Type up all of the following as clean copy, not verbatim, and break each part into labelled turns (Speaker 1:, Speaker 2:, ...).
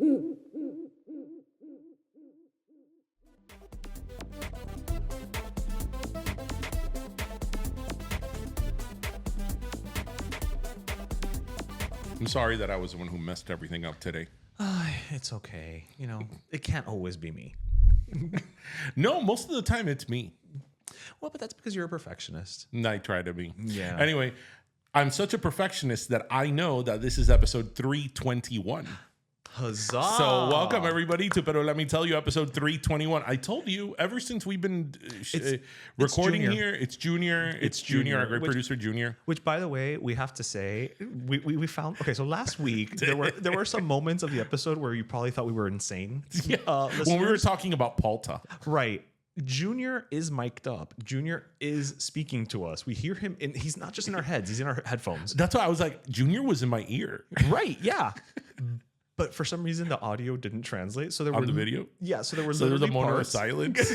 Speaker 1: I'm sorry that I was the one who messed everything up today.
Speaker 2: It's okay. You know, it can't always be me.
Speaker 1: No, most of the time it's me.
Speaker 2: Well, but that's because you're a perfectionist.
Speaker 1: And I try to be.
Speaker 2: Yeah.
Speaker 1: Anyway, I'm such a perfectionist that I know that this is episode 321.
Speaker 2: Huzzah!
Speaker 1: So welcome everybody to Pero Let Me Tell You, episode 321. I told you ever since we've been recording
Speaker 2: Junior.
Speaker 1: here, it's Junior. It's Junior, our great producer, Junior.
Speaker 2: Which, by the way, we have to say, we found. Okay, so last week there were some moments of the episode where you probably thought we were insane.
Speaker 1: Yeah. When we were talking about Palta.
Speaker 2: Right. Junior is mic'd up. Junior is speaking to us. We hear him, and he's not just in our heads; he's in our headphones.
Speaker 1: That's why I was like, Junior was in my ear.
Speaker 2: Right? Yeah. But for some reason, the audio didn't translate. So there
Speaker 1: On
Speaker 2: were
Speaker 1: the video?
Speaker 2: Yeah. So there were
Speaker 1: So there's a
Speaker 2: literally
Speaker 1: moment of
Speaker 2: parts
Speaker 1: silence.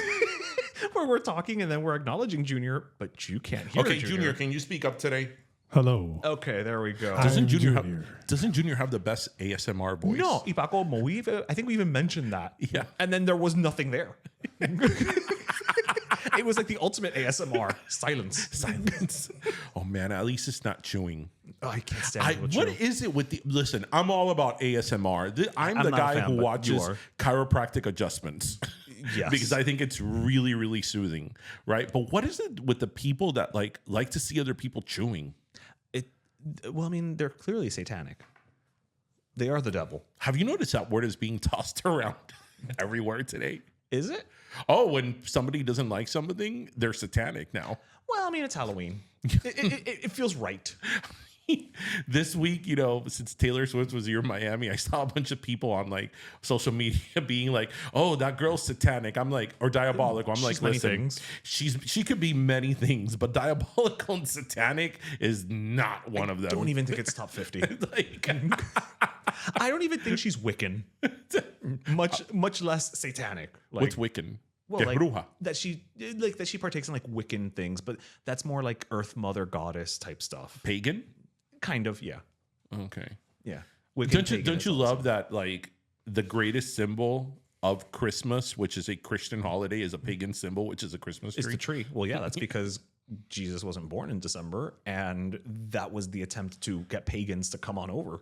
Speaker 2: where we're talking, and then we're acknowledging Junior, but you can't hear.
Speaker 1: Okay, Junior, can you speak up today?
Speaker 3: Hello.
Speaker 2: Okay, there we go.
Speaker 1: Doesn't Junior
Speaker 3: Junior.
Speaker 1: have the best ASMR voice?
Speaker 2: No, y Paco Moive, I think we even mentioned that.
Speaker 1: Yeah.
Speaker 2: And then there was nothing there. It was like the ultimate ASMR. Silence.
Speaker 1: Silence. Oh man, at least it's not chewing.
Speaker 2: Oh, I can't stand it.
Speaker 1: What is it with the? Listen, I'm all about ASMR. I'm the
Speaker 2: not a
Speaker 1: guy
Speaker 2: fan,
Speaker 1: who
Speaker 2: but
Speaker 1: watches
Speaker 2: you are.
Speaker 1: chiropractic adjustments.
Speaker 2: Yes.
Speaker 1: Because I think it's really, really soothing, right? But what is it with the people that like to see other people chewing?
Speaker 2: Well, I mean, they're clearly satanic. They are the devil.
Speaker 1: Have you noticed that word is being tossed around everywhere today?
Speaker 2: Is it?
Speaker 1: Oh, when somebody doesn't like something, they're satanic now.
Speaker 2: Well, I mean, it's Halloween. It feels right.
Speaker 1: This week, you know, since Taylor Swift was here in Miami, I saw a bunch of people on like social media being like, "Oh, that girl's satanic." I'm like, or diabolical. I'm like,
Speaker 2: many
Speaker 1: listen,
Speaker 2: things.
Speaker 1: she could be many things, but diabolical and satanic is not one of them.
Speaker 2: Don't even think it's top 50.
Speaker 1: Like,
Speaker 2: I don't even think she's Wiccan. Much less satanic. Like,
Speaker 1: what's Wiccan?
Speaker 2: well, like,
Speaker 1: Bruja.
Speaker 2: that she partakes in like Wiccan things, but that's more like Earth Mother Goddess type stuff.
Speaker 1: Pagan?
Speaker 2: Kind of, yeah.
Speaker 1: Okay.
Speaker 2: Yeah.
Speaker 1: Don't you
Speaker 2: paganism.
Speaker 1: love that like the greatest symbol of Christmas, which is a Christian holiday, is a pagan symbol, which is a Christmas
Speaker 2: It's
Speaker 1: tree?
Speaker 2: the tree. Well, yeah, that's because Jesus wasn't born in December, and that was the attempt to get pagans to come on over.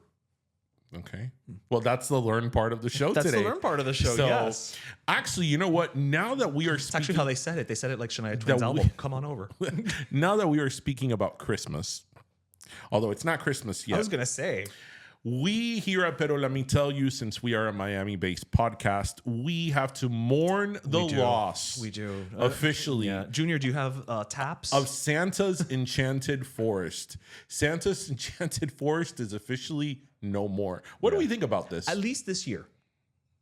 Speaker 1: Okay. Well, that's the learn part of the show
Speaker 2: That's
Speaker 1: today.
Speaker 2: the learn part of the show,
Speaker 1: So,
Speaker 2: yes.
Speaker 1: actually, you know what? Now that we are
Speaker 2: It's actually
Speaker 1: speaking,
Speaker 2: how they said it. They said it like Shania Twain's
Speaker 1: That we-
Speaker 2: album, Come On Over.
Speaker 1: now that we are speaking about Christmas, although it's not Christmas
Speaker 2: I
Speaker 1: yet,
Speaker 2: was going to say,
Speaker 1: we here at Pero Let Me Tell You, since we are a Miami-based podcast, we have to mourn the loss.
Speaker 2: we do.
Speaker 1: Officially.
Speaker 2: Yeah. Junior, do you have taps?
Speaker 1: Of Santa's Enchanted Forest. Santa's Enchanted Forest is officially no more. What do we think about this?
Speaker 2: At least this year.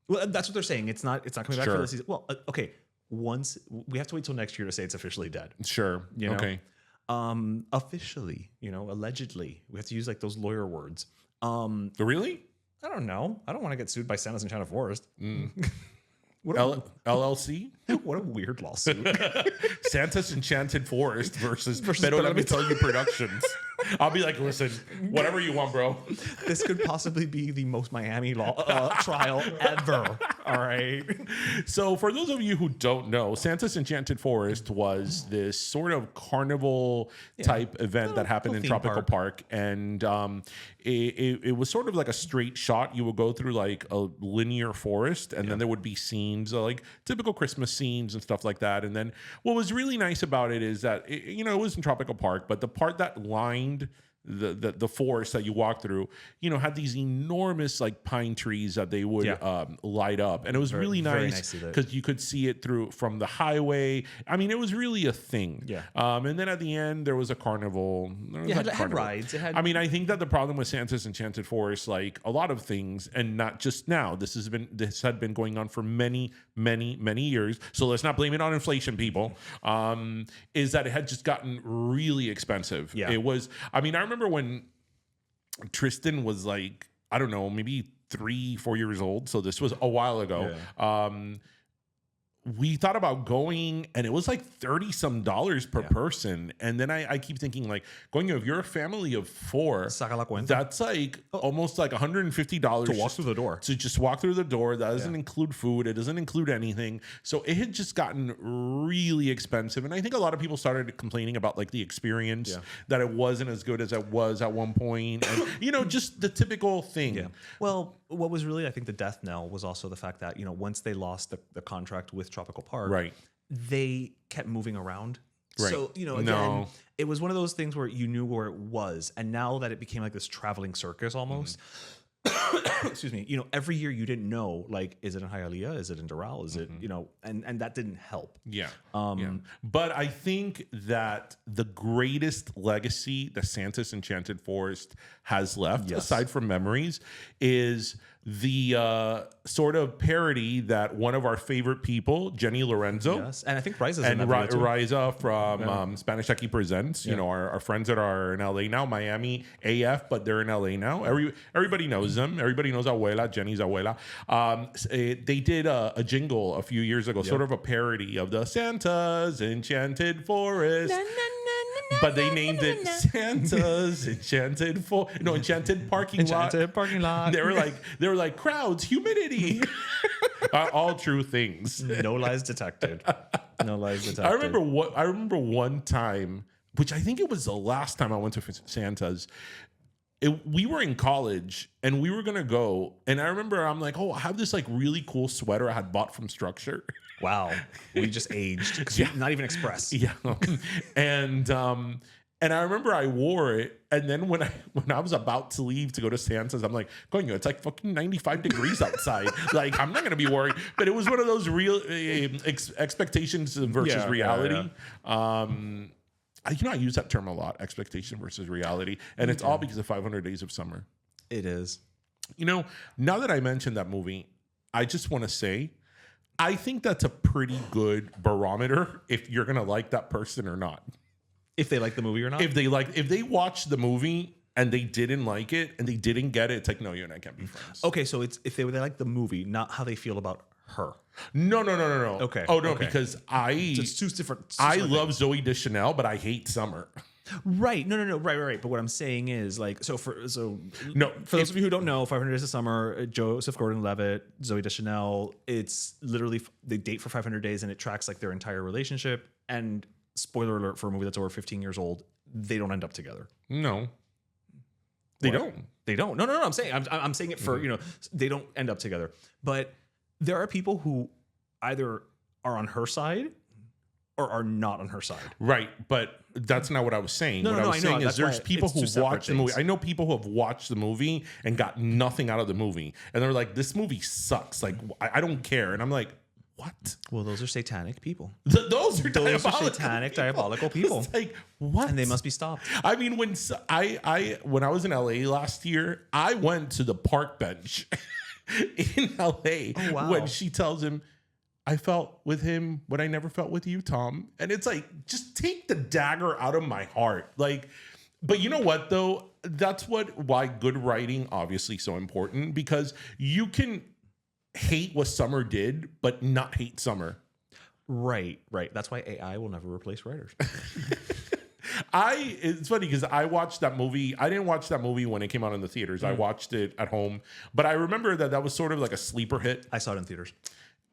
Speaker 2: Well, that's what they're saying. It's not coming back
Speaker 1: Sure.
Speaker 2: for this season. Well, okay. Once we have to wait till next year to say it's officially dead.
Speaker 1: Sure.
Speaker 2: You know?
Speaker 1: Okay.
Speaker 2: Officially, allegedly, we have to use like those lawyer words.
Speaker 1: Really?
Speaker 2: I don't know. I don't want to get sued by Santa's Enchanted Forest. What
Speaker 1: LLC?
Speaker 2: what a weird lawsuit.
Speaker 1: Santa's Enchanted Forest versus Pero Let Me Tell You Productions. I'll be like, listen, whatever you want, bro.
Speaker 2: This could possibly be the most Miami law trial ever. All right.
Speaker 1: So for those of you who don't know, Santa's Enchanted Forest was this sort of carnival type event that happened in
Speaker 2: theme
Speaker 1: Tropical
Speaker 2: park.
Speaker 1: Park. And it was sort of like a straight shot. You would go through like a linear forest, and then there would be scenes, like typical Christmas scenes and stuff like that. And then what was really nice about it is that, it was in Tropical Park, but the part that lined the forest that you walk through, had these enormous like pine trees that they would light up, and it was really
Speaker 2: very
Speaker 1: nice
Speaker 2: nicely lit.
Speaker 1: because you could see it from the highway. I mean, it was really a thing.
Speaker 2: Yeah.
Speaker 1: And then at the end there was a carnival.
Speaker 2: It had rides. It had.
Speaker 1: I mean, I think that the problem with Santa's Enchanted Forest, like a lot of things, and not just now, this had been going on for many, many, many years. So let's not blame it on inflation, people. Is that it had just gotten really expensive.
Speaker 2: Yeah.
Speaker 1: It was. I mean, I remember when Tristan was like, I don't know, maybe 3-4 years old. So this was a while ago.
Speaker 2: Yeah.
Speaker 1: we thought about going, and it was like $30 some per person. And then I keep thinking, like, going, if you're a family of 4,
Speaker 2: Saca la cuenta.
Speaker 1: that's like almost like $150
Speaker 2: To walk through the door.
Speaker 1: To just walk through the door. That doesn't include food. It doesn't include anything. So it had just gotten really expensive. And I think a lot of people started complaining about like the experience, that it wasn't as good as it was at one point. And, you know, just the typical thing.
Speaker 2: Yeah. Well, what was really, I think, the death knell was also the fact that, you know, once they lost the contract with Tropical Park,
Speaker 1: Right.
Speaker 2: they kept moving around.
Speaker 1: Right.
Speaker 2: So, you know, again, it was one of those things where you knew where it was. And now that it became like this traveling circus almost, excuse me, you know, every year you didn't know, like, is it in Hialeah? Is it in Doral? Is it, you know, and that didn't help.
Speaker 1: Yeah. But I think that the greatest legacy that Santa's Enchanted Forest has left, aside from memories, is the sort of parody that one of our favorite people, Jenny Lorenzo,
Speaker 2: Yes. And I think Riza's in
Speaker 1: and
Speaker 2: that video too.
Speaker 1: Riza from Spanish Techie Presents, you know, our friends that are in LA now, Miami AF, but they're in LA now. Everybody knows them. Everybody knows Abuela, Jenny's Abuela. They did a jingle a few years ago, sort of a parody of the Santa's Enchanted Forest. But they named it Santa's Enchanted Enchanted Parking Lot.
Speaker 2: Enchanted parking lot.
Speaker 1: They were like crowds, humidity, all true things.
Speaker 2: No lies detected. No lies detected.
Speaker 1: I remember one time, which I think it was the last time I went to Santa's. We were in college and we were gonna go, and I remember I'm like, oh, I have this like really cool sweater I had bought from Structure.
Speaker 2: Wow, we just aged. Not even Express.
Speaker 1: Yeah, and I remember I wore it, and then when I was about to leave to go to Santa's, I'm like, going, it's like fucking 95 degrees outside. Like, I'm not gonna be worried. But it was one of those real expectations versus reality. I use that term a lot, expectation versus reality, and it's all because of 500 Days of Summer.
Speaker 2: It is.
Speaker 1: You know, now that I mentioned that movie, I just want to say, I think that's a pretty good barometer if you're gonna like that person or not.
Speaker 2: If they like the movie or not.
Speaker 1: If they watched the movie and they didn't like it and they didn't get it, it's like, no, you and I can't be friends.
Speaker 2: Okay, so it's if they like the movie, not how they feel about her.
Speaker 1: No.
Speaker 2: Okay.
Speaker 1: Oh no,
Speaker 2: Okay.
Speaker 1: because
Speaker 2: It's two different.
Speaker 1: I love Zoe Deschanel, but I hate Summer.
Speaker 2: Right. No. Right. But what I'm saying is, like, for those of you who don't know, 500 Days of Summer, Joseph Gordon-Levitt, Zoe Deschanel, it's literally they date for 500 days and it tracks like their entire relationship. And spoiler alert for a movie that's over 15 years old, they don't end up together.
Speaker 1: No, they don't.
Speaker 2: They don't. No. I'm saying it for they don't end up together. But there are people who either are on her side or are not on her side.
Speaker 1: Right, but that's not what I was saying. What I was saying is there's people who watch the movie. I know people who have watched the movie and got nothing out of the movie. And they're like, this movie sucks. Like, I don't care. And I'm like, what?
Speaker 2: Well, those are satanic people.
Speaker 1: Those are
Speaker 2: satanic, diabolical people.
Speaker 1: It's like, what?
Speaker 2: And they must be stopped.
Speaker 1: I mean, when I was in LA last year, I went to the park bench in LA when she tells him, I felt with him what I never felt with you, Tom. And it's like, just take the dagger out of my heart. Like, but you know what, though? That's why good writing obviously so important, because you can hate what Summer did, but not hate Summer.
Speaker 2: Right. That's why AI will never replace writers.
Speaker 1: It's funny because I watched that movie. I didn't watch that movie when it came out in the theaters. I watched it at home, but I remember that was sort of like a sleeper hit.
Speaker 2: I saw it in theaters.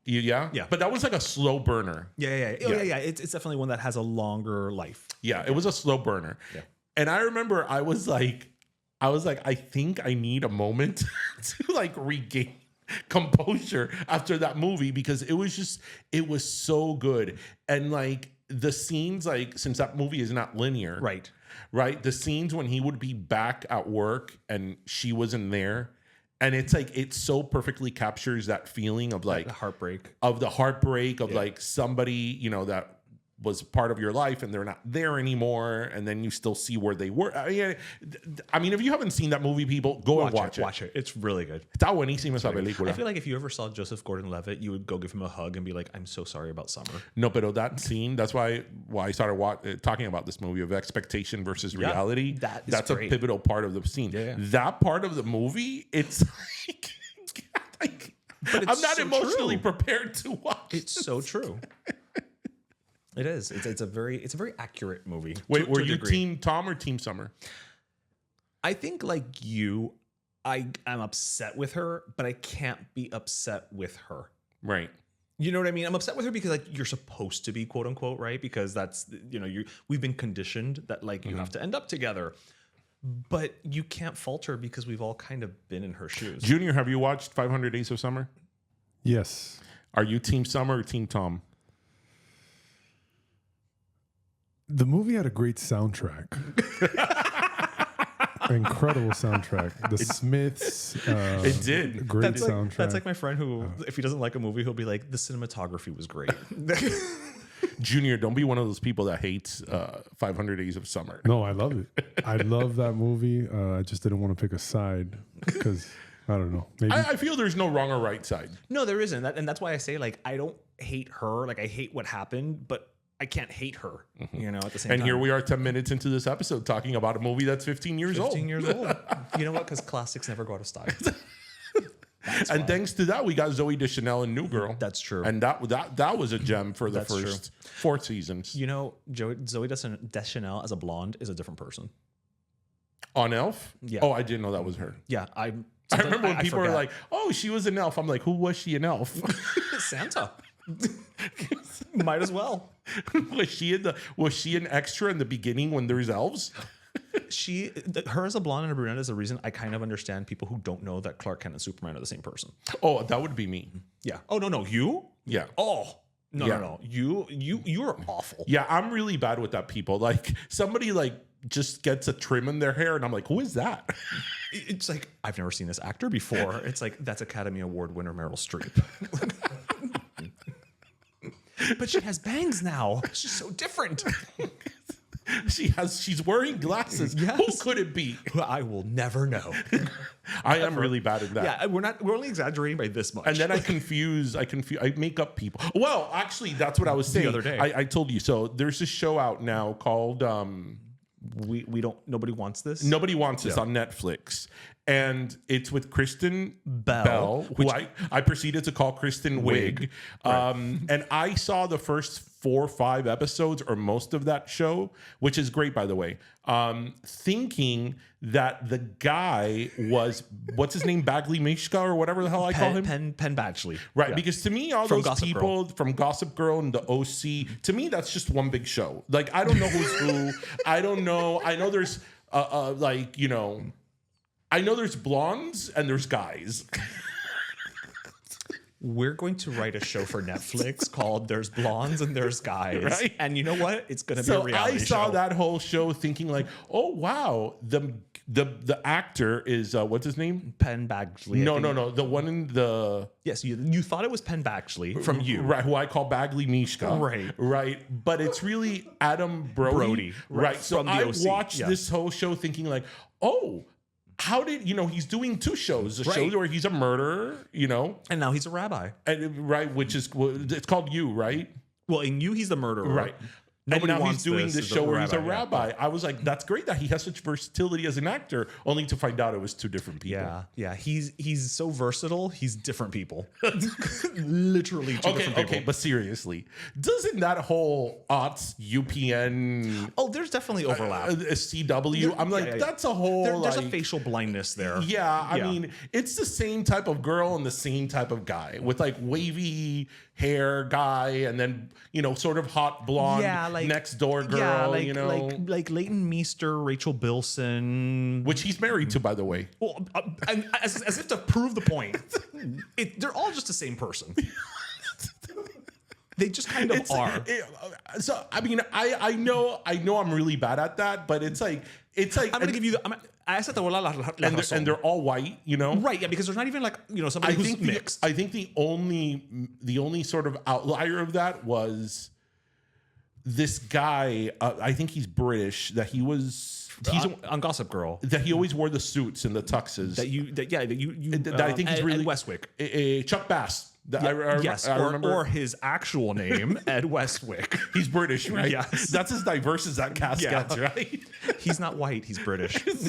Speaker 1: Yeah. But that was like a slow burner.
Speaker 2: Yeah. It's definitely one that has a longer life.
Speaker 1: Yeah, it was a slow burner. Yeah. And I remember I was like, I think I need a moment to like regain composure after that movie, because it was so good. And like the scenes, like, since that movie is not linear. Right. The scenes when he would be back at work and she wasn't there. And it's like, it so perfectly captures that feeling of like
Speaker 2: the heartbreak
Speaker 1: of like somebody, that was part of your life and they're not there anymore. And then you still see where they were. I mean, if you haven't seen that movie, people, go and watch it.
Speaker 2: Watch it. It's really good.
Speaker 1: Está buenísima esa película.
Speaker 2: I feel like if you ever saw Joseph Gordon-Levitt, you would go give him a hug and be like, I'm so sorry about Summer.
Speaker 1: No, but that scene, that's why I started talking about this movie of expectation versus reality. That's great. A pivotal part of the scene.
Speaker 2: Yeah.
Speaker 1: That part of the movie, it's like
Speaker 2: But
Speaker 1: I'm not
Speaker 2: so
Speaker 1: emotionally
Speaker 2: true.
Speaker 1: prepared to watch.
Speaker 2: It's so true. It is. It's a very accurate movie.
Speaker 1: Wait,
Speaker 2: to
Speaker 1: were
Speaker 2: a
Speaker 1: you
Speaker 2: degree.
Speaker 1: Team Tom or Team Summer?
Speaker 2: I think like you, I'm upset with her, but I can't be upset with her.
Speaker 1: Right.
Speaker 2: You know what I mean? I'm upset with her because like you're supposed to be quote unquote right, because that's we've been conditioned that like you have to end up together, but you can't fault her because we've all kind of been in her shoes.
Speaker 1: Junior, have you watched 500 Days of Summer?
Speaker 3: Yes.
Speaker 1: Are you Team Summer or Team Tom?
Speaker 3: The movie had a great soundtrack. Incredible soundtrack. The Smiths.
Speaker 1: It did.
Speaker 3: Great
Speaker 2: That's
Speaker 3: soundtrack.
Speaker 2: like, that's like my friend who, if he doesn't like a movie, he'll be like, the cinematography was great.
Speaker 1: Junior, don't be one of those people that hates 500 Days of Summer.
Speaker 3: No, I love it. I love that movie. I just didn't want to pick a side because I don't know. Maybe
Speaker 1: I feel there's no wrong or right side.
Speaker 2: No, there isn't. And that's why I say like, I don't hate her. Like I hate what happened, but I can't hate her, at the same time.
Speaker 1: And here we are 10 minutes into this episode talking about a movie that's 15 years old.
Speaker 2: 15 years old. You know what? Because classics never go out of style.
Speaker 1: And thanks to that, we got Zoe Deschanel and New Girl.
Speaker 2: That's true.
Speaker 1: And that was a gem for the
Speaker 2: That's true.
Speaker 1: first 4 seasons.
Speaker 2: You know, Zoe Deschanel as a blonde is a different person.
Speaker 1: On Elf?
Speaker 2: Yeah.
Speaker 1: Oh, I didn't know that was her.
Speaker 2: Yeah,
Speaker 1: I remember when people were
Speaker 2: forget.
Speaker 1: like, oh, she was an elf. I'm like, who was she an elf?
Speaker 2: Santa. Might as well.
Speaker 1: was she an extra in the beginning when there's elves?
Speaker 2: Her as a blonde and a brunette is the reason I kind of understand people who don't know that Clark Kent and Superman are the same person.
Speaker 1: Oh, that would be me.
Speaker 2: Yeah. Oh no, you?
Speaker 1: Yeah.
Speaker 2: Oh no,
Speaker 1: Yeah.
Speaker 2: no. You're awful.
Speaker 1: Yeah, I'm really bad with that, people. Like, somebody like just gets a trim in their hair and I'm like, who is that?
Speaker 2: It's like, I've never seen this actor before. It's like, that's Academy Award winner Meryl Streep. But she has bangs now. She's so different.
Speaker 1: She's wearing glasses.
Speaker 2: Yes.
Speaker 1: Who could it be?
Speaker 2: I will never know.
Speaker 1: I am really bad at that.
Speaker 2: Yeah, we're only exaggerating by this much.
Speaker 1: And then I make up people. Well, actually, that's what I was saying.
Speaker 2: other day.
Speaker 1: I told you. So there's this show out now called
Speaker 2: nobody wants this.
Speaker 1: Nobody Wants This on Netflix. And it's with Kristen Bell, who I proceeded to call Kristen Wiig. And I saw the first 4 or 5 episodes or most of that show, which is great, by the way, thinking that the guy was, what's his name, Bagley Mishka or whatever the hell I call him?
Speaker 2: Penn Badgley.
Speaker 1: Right,
Speaker 2: Yeah.
Speaker 1: because to me, all
Speaker 2: From
Speaker 1: those
Speaker 2: Gossip
Speaker 1: people from Gossip Girl and the OC, to me, that's just one big show. Like, I don't know who's who. I don't know. I know there's, I know there's blondes and there's guys.
Speaker 2: We're going to write a show for Netflix called "There's Blondes and There's Guys,"
Speaker 1: Right.
Speaker 2: And you know what? It's going to be
Speaker 1: So
Speaker 2: a reality
Speaker 1: I saw
Speaker 2: show.
Speaker 1: that whole show thinking like, oh wow, the actor is what's his name?
Speaker 2: Penn Badgley.
Speaker 1: No, the one in the
Speaker 2: Yes, you thought it was Penn Badgley from you.
Speaker 1: right, who I call Bagley Mishka, right, but it's really Adam Brody, right? So
Speaker 2: from the
Speaker 1: I
Speaker 2: OC.
Speaker 1: watched
Speaker 2: Yeah.
Speaker 1: this whole show thinking like, oh, how did he's doing 2 shows, a show
Speaker 2: Right.
Speaker 1: where he's a murderer,
Speaker 2: And now he's a rabbi.
Speaker 1: and right, which is it's called You, right?
Speaker 2: Well, in you, he's the murderer.
Speaker 1: Right.
Speaker 2: Nobody
Speaker 1: and now
Speaker 2: wants
Speaker 1: he's doing
Speaker 2: this
Speaker 1: this
Speaker 2: as a
Speaker 1: show where he's a
Speaker 2: rabbi,
Speaker 1: rabbi. I was like, that's great that he has such versatility as an actor, only to find out it was 2 different people.
Speaker 2: Yeah. He's so versatile. He's different people. Literally 2 different people.
Speaker 1: Okay, but seriously, doesn't that whole aughts UPN
Speaker 2: Oh, there's definitely overlap.
Speaker 1: CW? I'm like,
Speaker 2: yeah.
Speaker 1: that's a whole.
Speaker 2: There's a
Speaker 1: like-
Speaker 2: facial blindness there.
Speaker 1: Yeah, I mean, it's the same type of girl and the same type of guy with like wavy hair guy, and then sort of hot blonde next door girl.
Speaker 2: like Leighton Meester, Rachel Bilson.
Speaker 1: Which he's married to, by the way.
Speaker 2: Well, and as if to prove the point, they're all just the same person. They just kind of are.
Speaker 1: So I mean, I know I'm really bad at that, but it's like
Speaker 2: I'm gonna give you. I said
Speaker 1: and they're all white,
Speaker 2: right? Yeah, because there's not even like somebody who's mixed.
Speaker 1: I think the only sort of outlier of that was this guy. I think he's British. That he's
Speaker 2: on Gossip Girl.
Speaker 1: That he always wore the suits and the tuxes.
Speaker 2: That I think he's really
Speaker 1: Ed
Speaker 2: Westwick.
Speaker 1: Chuck Bass.
Speaker 2: Yes,
Speaker 1: I remember.
Speaker 2: or his actual name, Ed Westwick.
Speaker 1: He's British, right?
Speaker 2: Yes.
Speaker 1: That's as diverse as that cast gets, right?
Speaker 2: He's not white. He's British.
Speaker 1: He's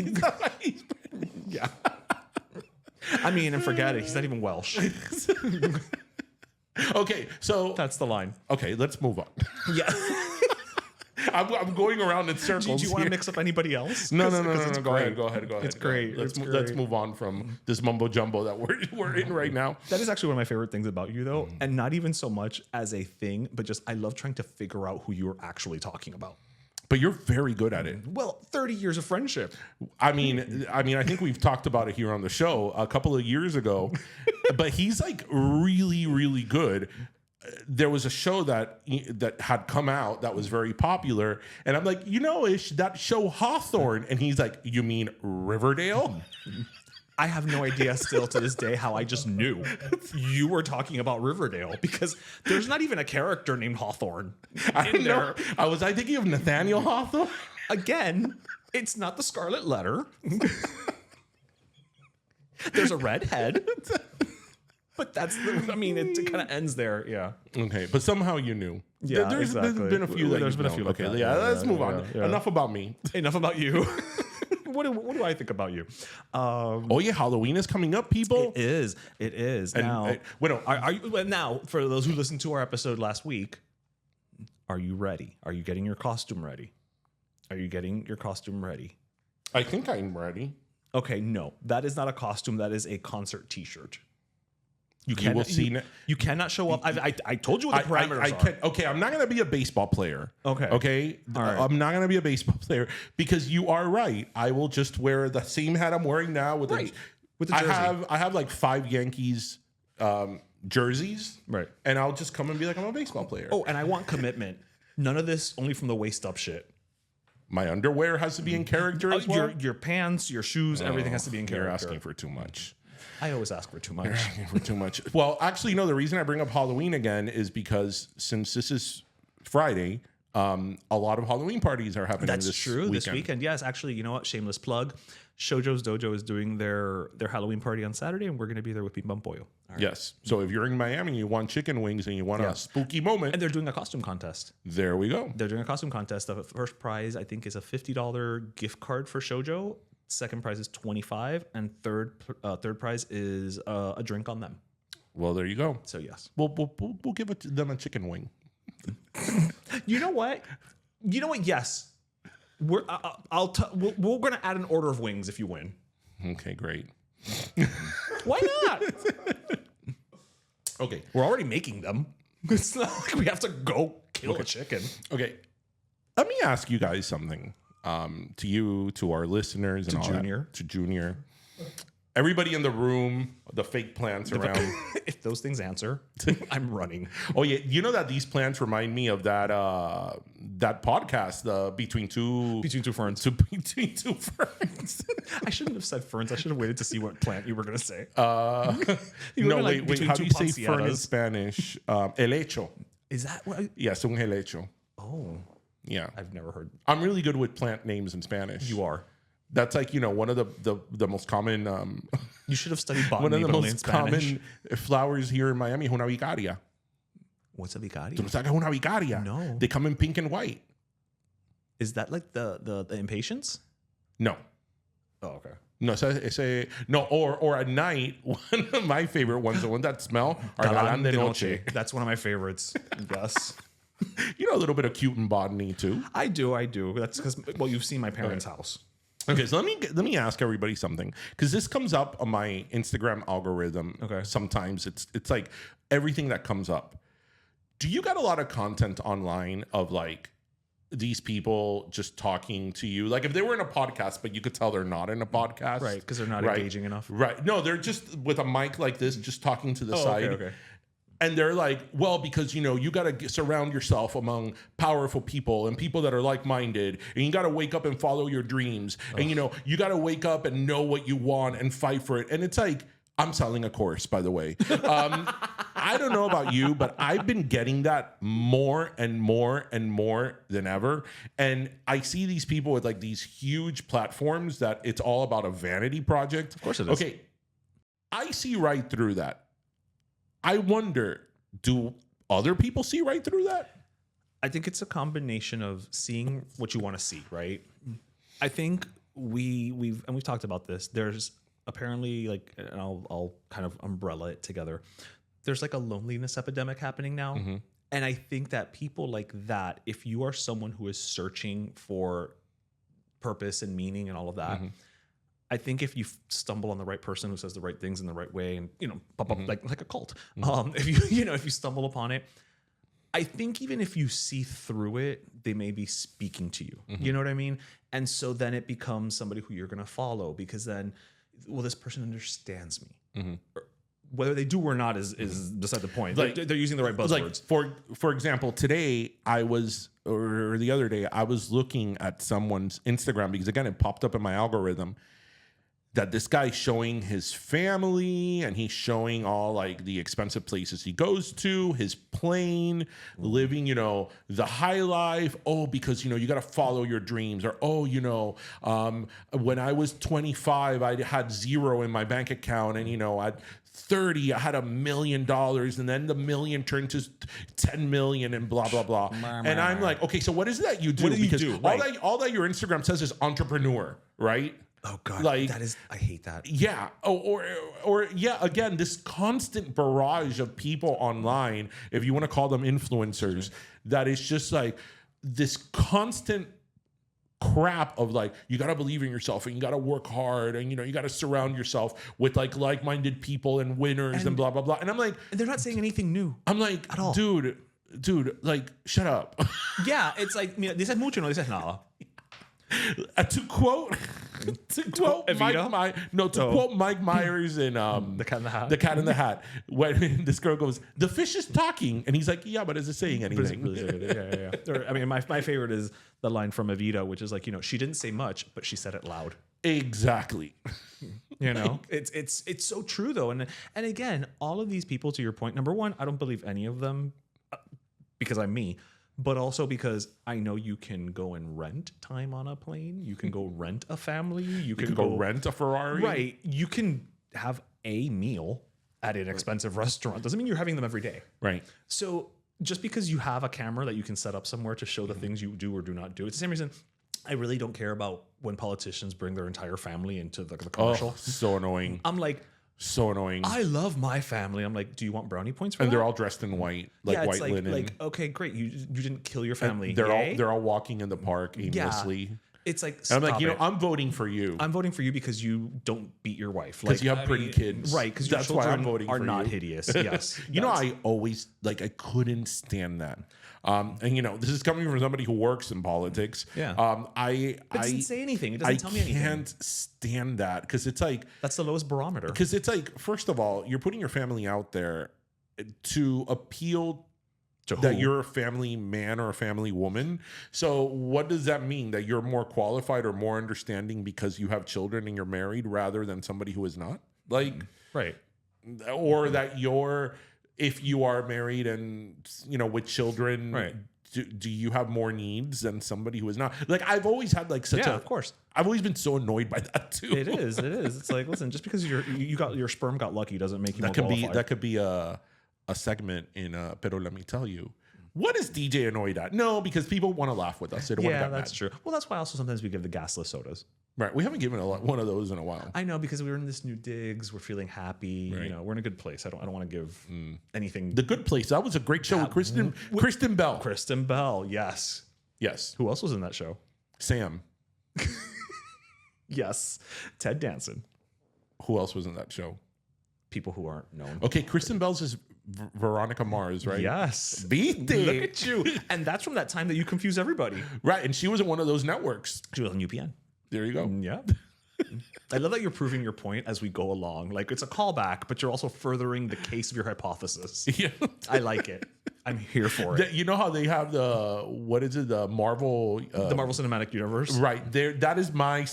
Speaker 2: Yeah. I mean, and forget it. He's not even Welsh.
Speaker 1: Okay, so
Speaker 2: That's the line.
Speaker 1: okay, let's move on.
Speaker 2: Yeah.
Speaker 1: I'm going around in
Speaker 2: Do
Speaker 1: circles.
Speaker 2: you want to
Speaker 1: here.
Speaker 2: mix up anybody else?
Speaker 1: No.
Speaker 2: it's
Speaker 1: Go
Speaker 2: great.
Speaker 1: ahead.
Speaker 2: It's great.
Speaker 1: Let's
Speaker 2: It's
Speaker 1: let's
Speaker 2: great.
Speaker 1: move on from this mumbo jumbo that we're in right now.
Speaker 2: That is actually one of my favorite things about you, though, and not even so much as a thing, but just I love trying to figure out who you're actually talking about.
Speaker 1: But you're very good at it.
Speaker 2: Well, 30 years of friendship.
Speaker 1: I mean, I think we've talked about it here on the show a couple of years ago. But he's like really, really good. There was a show that had come out that was very popular, and I'm like, Ish, that show Hawthorne, and he's like, you mean Riverdale?
Speaker 2: I have no idea still to this day how I just knew you were talking about Riverdale because there's not even a character named Hawthorne in there.
Speaker 1: I was thinking of Nathaniel Hawthorne.
Speaker 2: Again, it's not the Scarlet Letter. There's a redhead. But that's it kind of ends there. Yeah.
Speaker 1: Okay, but somehow you knew.
Speaker 2: Yeah,
Speaker 1: there's
Speaker 2: exactly.
Speaker 1: been a few.
Speaker 2: There's been a few like
Speaker 1: Okay,
Speaker 2: that.
Speaker 1: yeah, let's
Speaker 2: Yeah,
Speaker 1: move
Speaker 2: yeah,
Speaker 1: on.
Speaker 2: yeah.
Speaker 1: Enough about me.
Speaker 2: Enough about you. What do I think about you?
Speaker 1: Oh yeah, Halloween is coming up, people.
Speaker 2: It is. Now, are you now for those who listened to our episode last week? Are you ready? Are you getting your costume ready? Are you getting your costume ready?
Speaker 1: I think I'm ready.
Speaker 2: Okay, no, that is not a costume. That is a concert T-shirt.
Speaker 1: You will see.
Speaker 2: You cannot show up. I told you what the parameters are.
Speaker 1: Okay, I'm not going to be a baseball player.
Speaker 2: Okay.
Speaker 1: Okay.
Speaker 2: All right.
Speaker 1: I'm not going to be a baseball player because you are right. I will just wear the same hat I'm wearing now with
Speaker 2: with the jersey.
Speaker 1: I have like 5 Yankees jerseys.
Speaker 2: Right.
Speaker 1: And I'll just come and be like, I'm a baseball player.
Speaker 2: Oh, and I want commitment. None of this only from the waist up shit.
Speaker 1: My underwear has to be in character as well.
Speaker 2: Your pants, your shoes, everything has to be in character.
Speaker 1: You're asking for too much.
Speaker 2: I always ask for too much.
Speaker 1: For too much. Well, actually, no. The reason I bring up Halloween again is because since this is Friday, a lot of Halloween parties are happening.
Speaker 2: That's
Speaker 1: this
Speaker 2: true.
Speaker 1: weekend.
Speaker 2: This weekend, yes. Actually, you know what? Shameless plug. Shoujo's Dojo is doing their Halloween party on Saturday, and we're going to be there with Bim Bum Pollo. All right.
Speaker 1: Yes. So if you're in Miami, and you want chicken wings and you want a spooky moment,
Speaker 2: And they're doing a costume contest.
Speaker 1: there we go.
Speaker 2: They're doing a costume contest. The first prize, I think, is a $50 gift card for Shoujo. Second prize is $25, and third prize is a drink on them.
Speaker 1: Well, there you go.
Speaker 2: So yes,
Speaker 1: We'll give them a chicken wing.
Speaker 2: you know what? Yes, we're we're gonna add an order of wings if you win.
Speaker 1: Okay, great.
Speaker 2: Why not?
Speaker 1: Okay.
Speaker 2: We're already making them. It's not like we have to go kill a chicken.
Speaker 1: Okay. Let me ask you guys something. To you, to our listeners, and all
Speaker 2: Junior.
Speaker 1: that. To Junior. Everybody in the room, the fake plants around.
Speaker 2: If those things answer, I'm running.
Speaker 1: Oh yeah, you know that these plants remind me of that that podcast, Between Two
Speaker 2: Ferns.
Speaker 1: Between Two Ferns.
Speaker 2: I shouldn't have said ferns. I should have waited to see what plant you were going to say.
Speaker 1: No,
Speaker 2: like
Speaker 1: wait.
Speaker 2: between
Speaker 1: How
Speaker 2: two
Speaker 1: do you say fern in
Speaker 2: panciatas.
Speaker 1: Spanish? Helecho.
Speaker 2: Is that what?
Speaker 1: Yes, un helecho.
Speaker 2: Oh,
Speaker 1: Yeah,
Speaker 2: I've never heard.
Speaker 1: I'm really good with plant names in Spanish.
Speaker 2: You are.
Speaker 1: That's like one of the most common.
Speaker 2: You should have studied
Speaker 1: One
Speaker 2: botany,
Speaker 1: of the
Speaker 2: but only in
Speaker 1: most
Speaker 2: Spanish.
Speaker 1: common flowers here in Miami, una vicaria.
Speaker 2: What's a vicaria?
Speaker 1: It's like una vicaria.
Speaker 2: No.
Speaker 1: They come in pink and white.
Speaker 2: Is that like the impatience?
Speaker 1: No.
Speaker 2: Oh, okay.
Speaker 1: No, or at night, one of my favorite ones, the ones that smell, are Galán de Noche.
Speaker 2: That's one of my favorites. Yes.
Speaker 1: A little bit of cute and botany too.
Speaker 2: I do. That's because, well, you've seen my parents' house.
Speaker 1: Okay, so let me ask everybody something, because this comes up on my Instagram algorithm.
Speaker 2: Okay.
Speaker 1: Sometimes it's like everything that comes up. Do you got a lot of content online of like these people just talking to you? Like if they were in a podcast, but you could tell they're not in a podcast.
Speaker 2: Right, because they're not engaging enough.
Speaker 1: Right. No, they're just with a mic like this, just talking to the side.
Speaker 2: Okay.
Speaker 1: And they're like, well, because, you got to surround yourself among powerful people and people that are like-minded. And you got to wake up and follow your dreams. And, you got to wake up and know what you want and fight for it. And it's like, I'm selling a course, by the way. I don't know about you, but I've been getting that more and more and more than ever. And I see these people with like these huge platforms that it's all about a vanity project.
Speaker 2: Of course it is.
Speaker 1: Okay. I see right through that. I wonder, do other people see right through that?
Speaker 2: I think it's a combination of seeing what you want to see, right? I think we've talked about this. There's apparently, like, and I'll kind of umbrella it together. There's like a loneliness epidemic happening now. And I think that people like that, if you are someone who is searching for purpose and meaning and all of that, I think if you stumble on the right person who says the right things in the right way, and pop up like a cult, if if you stumble upon it, I think even if you see through it, they may be speaking to you. You know what I mean? And so then it becomes somebody who you're going to follow, because then, well, this person understands me. Whether they do or not is beside the point. Like, they're using the right buzzwords.
Speaker 1: Like for example, today or the other day, I was looking at someone's Instagram, because again, it popped up in my algorithm that this guy's showing his family, and he's showing all like the expensive places he goes to, his plane, living, the high life. Oh, because, you got to follow your dreams. Or, when I was 25, I had zero in my bank account. And, at 30, I had $1 million. And then the million turned to 10 million and blah, blah, blah. And I'm like, okay, so what is it that you do?
Speaker 2: What do you do?
Speaker 1: All that your Instagram says is entrepreneur, right?
Speaker 2: Oh God,
Speaker 1: like,
Speaker 2: I hate that.
Speaker 1: Yeah. Or again, this constant barrage of people online, if you want to call them influencers, that is just like this constant crap of like, you got to believe in yourself, and you got to work hard, and you got to surround yourself with like-minded people and winners and blah, blah, blah. And I'm like,
Speaker 2: they're not saying anything new.
Speaker 1: I'm like, at all. Dude, like, shut up.
Speaker 2: Yeah. It's like, dices mucho, no dices nada.
Speaker 1: To quote Mike Myers in
Speaker 2: The Cat in the Hat.
Speaker 1: The Cat in the Hat, when this girl goes, "The fish is talking," and he's like, "Yeah, but is it saying anything?"
Speaker 2: Yeah. Or, I mean, my favorite is the line from Evita, which is like, she didn't say much, but she said it loud.
Speaker 1: Exactly.
Speaker 2: It's so true though, and again, all of these people, to your point, number one, I don't believe any of them because I'm me. But also because I know you can go and rent time on a plane. You can go rent a family. You can go
Speaker 1: rent a Ferrari.
Speaker 2: Right. You can have a meal at an expensive restaurant. Doesn't mean you're having them every day.
Speaker 1: Right.
Speaker 2: So just because you have a camera that you can set up somewhere to show the things you do or do not do, it's the same reason I really don't care about when politicians bring their entire family into the commercial.
Speaker 1: Oh, so annoying.
Speaker 2: I'm like,
Speaker 1: so annoying.
Speaker 2: I love my family. I'm like, do you want brownie points for that?
Speaker 1: And they're all dressed in white, white linen.
Speaker 2: Like, okay, great. You didn't kill your family.
Speaker 1: And they're all walking in the park aimlessly.
Speaker 2: Yeah. It's like,
Speaker 1: and I'm like, I'm voting for you.
Speaker 2: I'm voting for you because you don't beat your wife.
Speaker 1: Because you have pretty kids.
Speaker 2: Right. Because that's why I'm voting for you. Are not hideous. Yes.
Speaker 1: I always I couldn't stand that. And this is coming from somebody who works in politics.
Speaker 2: Yeah. It doesn't say anything. It doesn't tell me anything.
Speaker 1: I can't stand that, because it's like,
Speaker 2: that's the lowest barometer.
Speaker 1: Because it's like, first of all, you're putting your family out there to appeal to that you're a family man or a family woman. So what does that mean? That you're more qualified or more understanding because you have children and you're married rather than somebody who is not? Like,
Speaker 2: right.
Speaker 1: Or that if you are married and with children,
Speaker 2: right,
Speaker 1: do you have more needs than somebody who is not? Like, I've always had
Speaker 2: of course.
Speaker 1: I've always been so annoyed by that too.
Speaker 2: It is. It's like, listen, just because your sperm got lucky doesn't make you more qualified.
Speaker 1: That could be a segment in Pero Let Me Tell You. What is DJ annoyed at? No, because people want to laugh with us. They don't want to get
Speaker 2: that's
Speaker 1: mad.
Speaker 2: True. Well, that's why also sometimes we give the gasless sodas.
Speaker 1: Right. We haven't given one of those in a while.
Speaker 2: I know, because we're in this new digs. We're feeling happy.
Speaker 1: Right.
Speaker 2: We're in a good place. I don't want to give anything.
Speaker 1: The Good Place. That was a great show with Kristen Bell.
Speaker 2: Kristen Bell. Yes.
Speaker 1: Yes.
Speaker 2: Who else was in that show?
Speaker 1: Sam.
Speaker 2: Yes. Ted Danson.
Speaker 1: Who else was in that show?
Speaker 2: People who aren't known.
Speaker 1: Okay. Kristen Bell's is Veronica Mars, right?
Speaker 2: Yes.
Speaker 1: Beat it.
Speaker 2: Look at you. And that's from that time that you confuse everybody.
Speaker 1: Right. And she was in one of those networks.
Speaker 2: She was on UPN.
Speaker 1: There you go.
Speaker 2: Yeah. I love that you're proving your point as we go along. Like, it's a callback, but you're also furthering the case of your hypothesis.
Speaker 1: Yeah.
Speaker 2: I like it. I'm here for it.
Speaker 1: You know how they have the Marvel...
Speaker 2: the Marvel Cinematic Universe?
Speaker 1: Right. That is my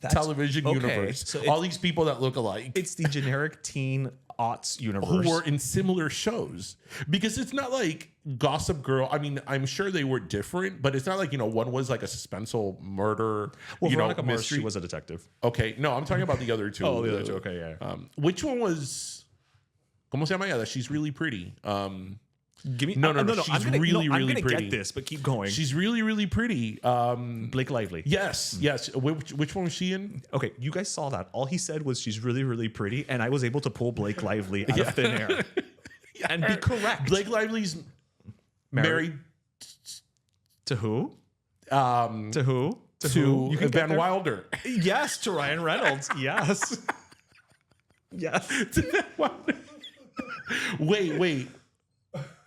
Speaker 1: television universe. So all these people that look alike.
Speaker 2: It's the generic teen aughts universe.
Speaker 1: Who were in similar shows. Because it's not like Gossip Girl. I mean, I'm sure they were different, but it's not like, one was like a suspenseful murder.
Speaker 2: Well, Veronica Mars, she was a detective.
Speaker 1: Okay. No, I'm talking about the other two.
Speaker 2: Oh, the other two. Okay, yeah.
Speaker 1: Which one was... ¿Cómo se llama ella? She's really pretty.
Speaker 2: Give me
Speaker 1: No.
Speaker 2: She's
Speaker 1: She's really
Speaker 2: I'm gonna
Speaker 1: pretty.
Speaker 2: get this, but keep going.
Speaker 1: She's really pretty.
Speaker 2: Blake Lively.
Speaker 1: Yes. Which one was she in?
Speaker 2: Okay, you guys saw that. All he said was she's really pretty, and I was able to pull Blake Lively out of thin air and be correct.
Speaker 1: Blake Lively's married
Speaker 2: to who?
Speaker 1: To
Speaker 2: who? You can
Speaker 1: Van Wilder.
Speaker 2: Yes, to Ryan Reynolds. Yes. Yes.
Speaker 1: Wait.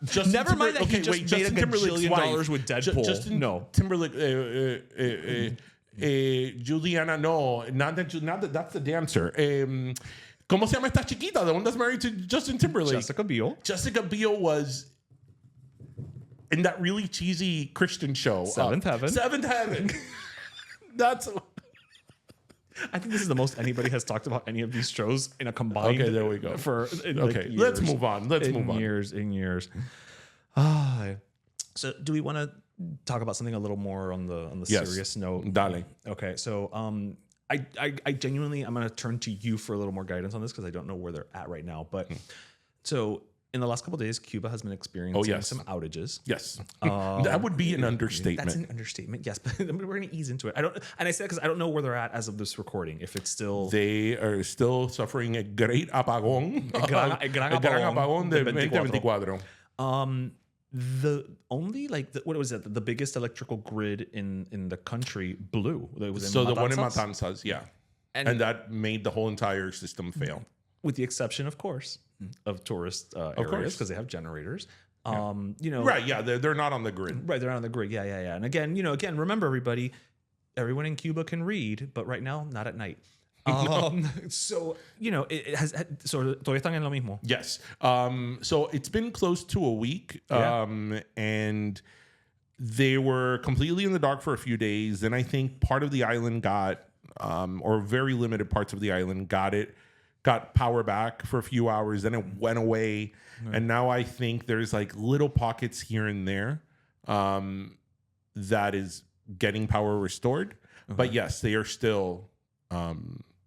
Speaker 1: Justin
Speaker 2: Never mind that he just made $1 gajillion dollars with Deadpool.
Speaker 1: Justin
Speaker 2: No.
Speaker 1: Timberlake. Juliana, no, not that. That's the dancer. ¿Cómo se llama esta chiquita? The one that's married to Justin Timberlake.
Speaker 2: Jessica Biel.
Speaker 1: Jessica Biel was in that really cheesy Christian show,
Speaker 2: Seventh Heaven.
Speaker 1: Seventh Heaven. That's.
Speaker 2: I think this is the most anybody has talked about any of these shows in a combined.
Speaker 1: Okay, there we go.
Speaker 2: Okay,
Speaker 1: let's move on.
Speaker 2: In years. So, do we want to talk about something a little more on the
Speaker 1: Yes.
Speaker 2: serious note?
Speaker 1: Dale.
Speaker 2: Okay, so I genuinely I'm gonna turn to you for a little more guidance on this because I don't know where they're at right now. But so in the last couple of days, Cuba has been experiencing some outages.
Speaker 1: Yes, that would be an understatement.
Speaker 2: That's an understatement. Yes, but we're gonna ease into it. I say that because I don't know where they're at as of this recording. If it's still
Speaker 1: They are still suffering a great apagón.
Speaker 2: gran
Speaker 1: apagón de 2024.
Speaker 2: The only what was it? The biggest electrical grid in the country blew. It was in
Speaker 1: So the one in
Speaker 2: Matanzas.
Speaker 1: Matanzas, yeah. And that made the whole entire system fail.
Speaker 2: With the exception, of course, of tourist areas because they have generators.
Speaker 1: Right, yeah, they're not on the grid.
Speaker 2: Right, they're on the grid. Yeah. And again, remember everybody, everyone in Cuba can read, but right now, not at night. So, it has todavía están en lo mismo.
Speaker 1: Yes. So it's been close to a week. And they were completely in the dark for a few days. Then I think part of the island got, or very limited parts of the island got power back for a few hours. Then it went away. Right. And now I think there's like little pockets here and there that is getting power restored. Okay. But yes, they are still...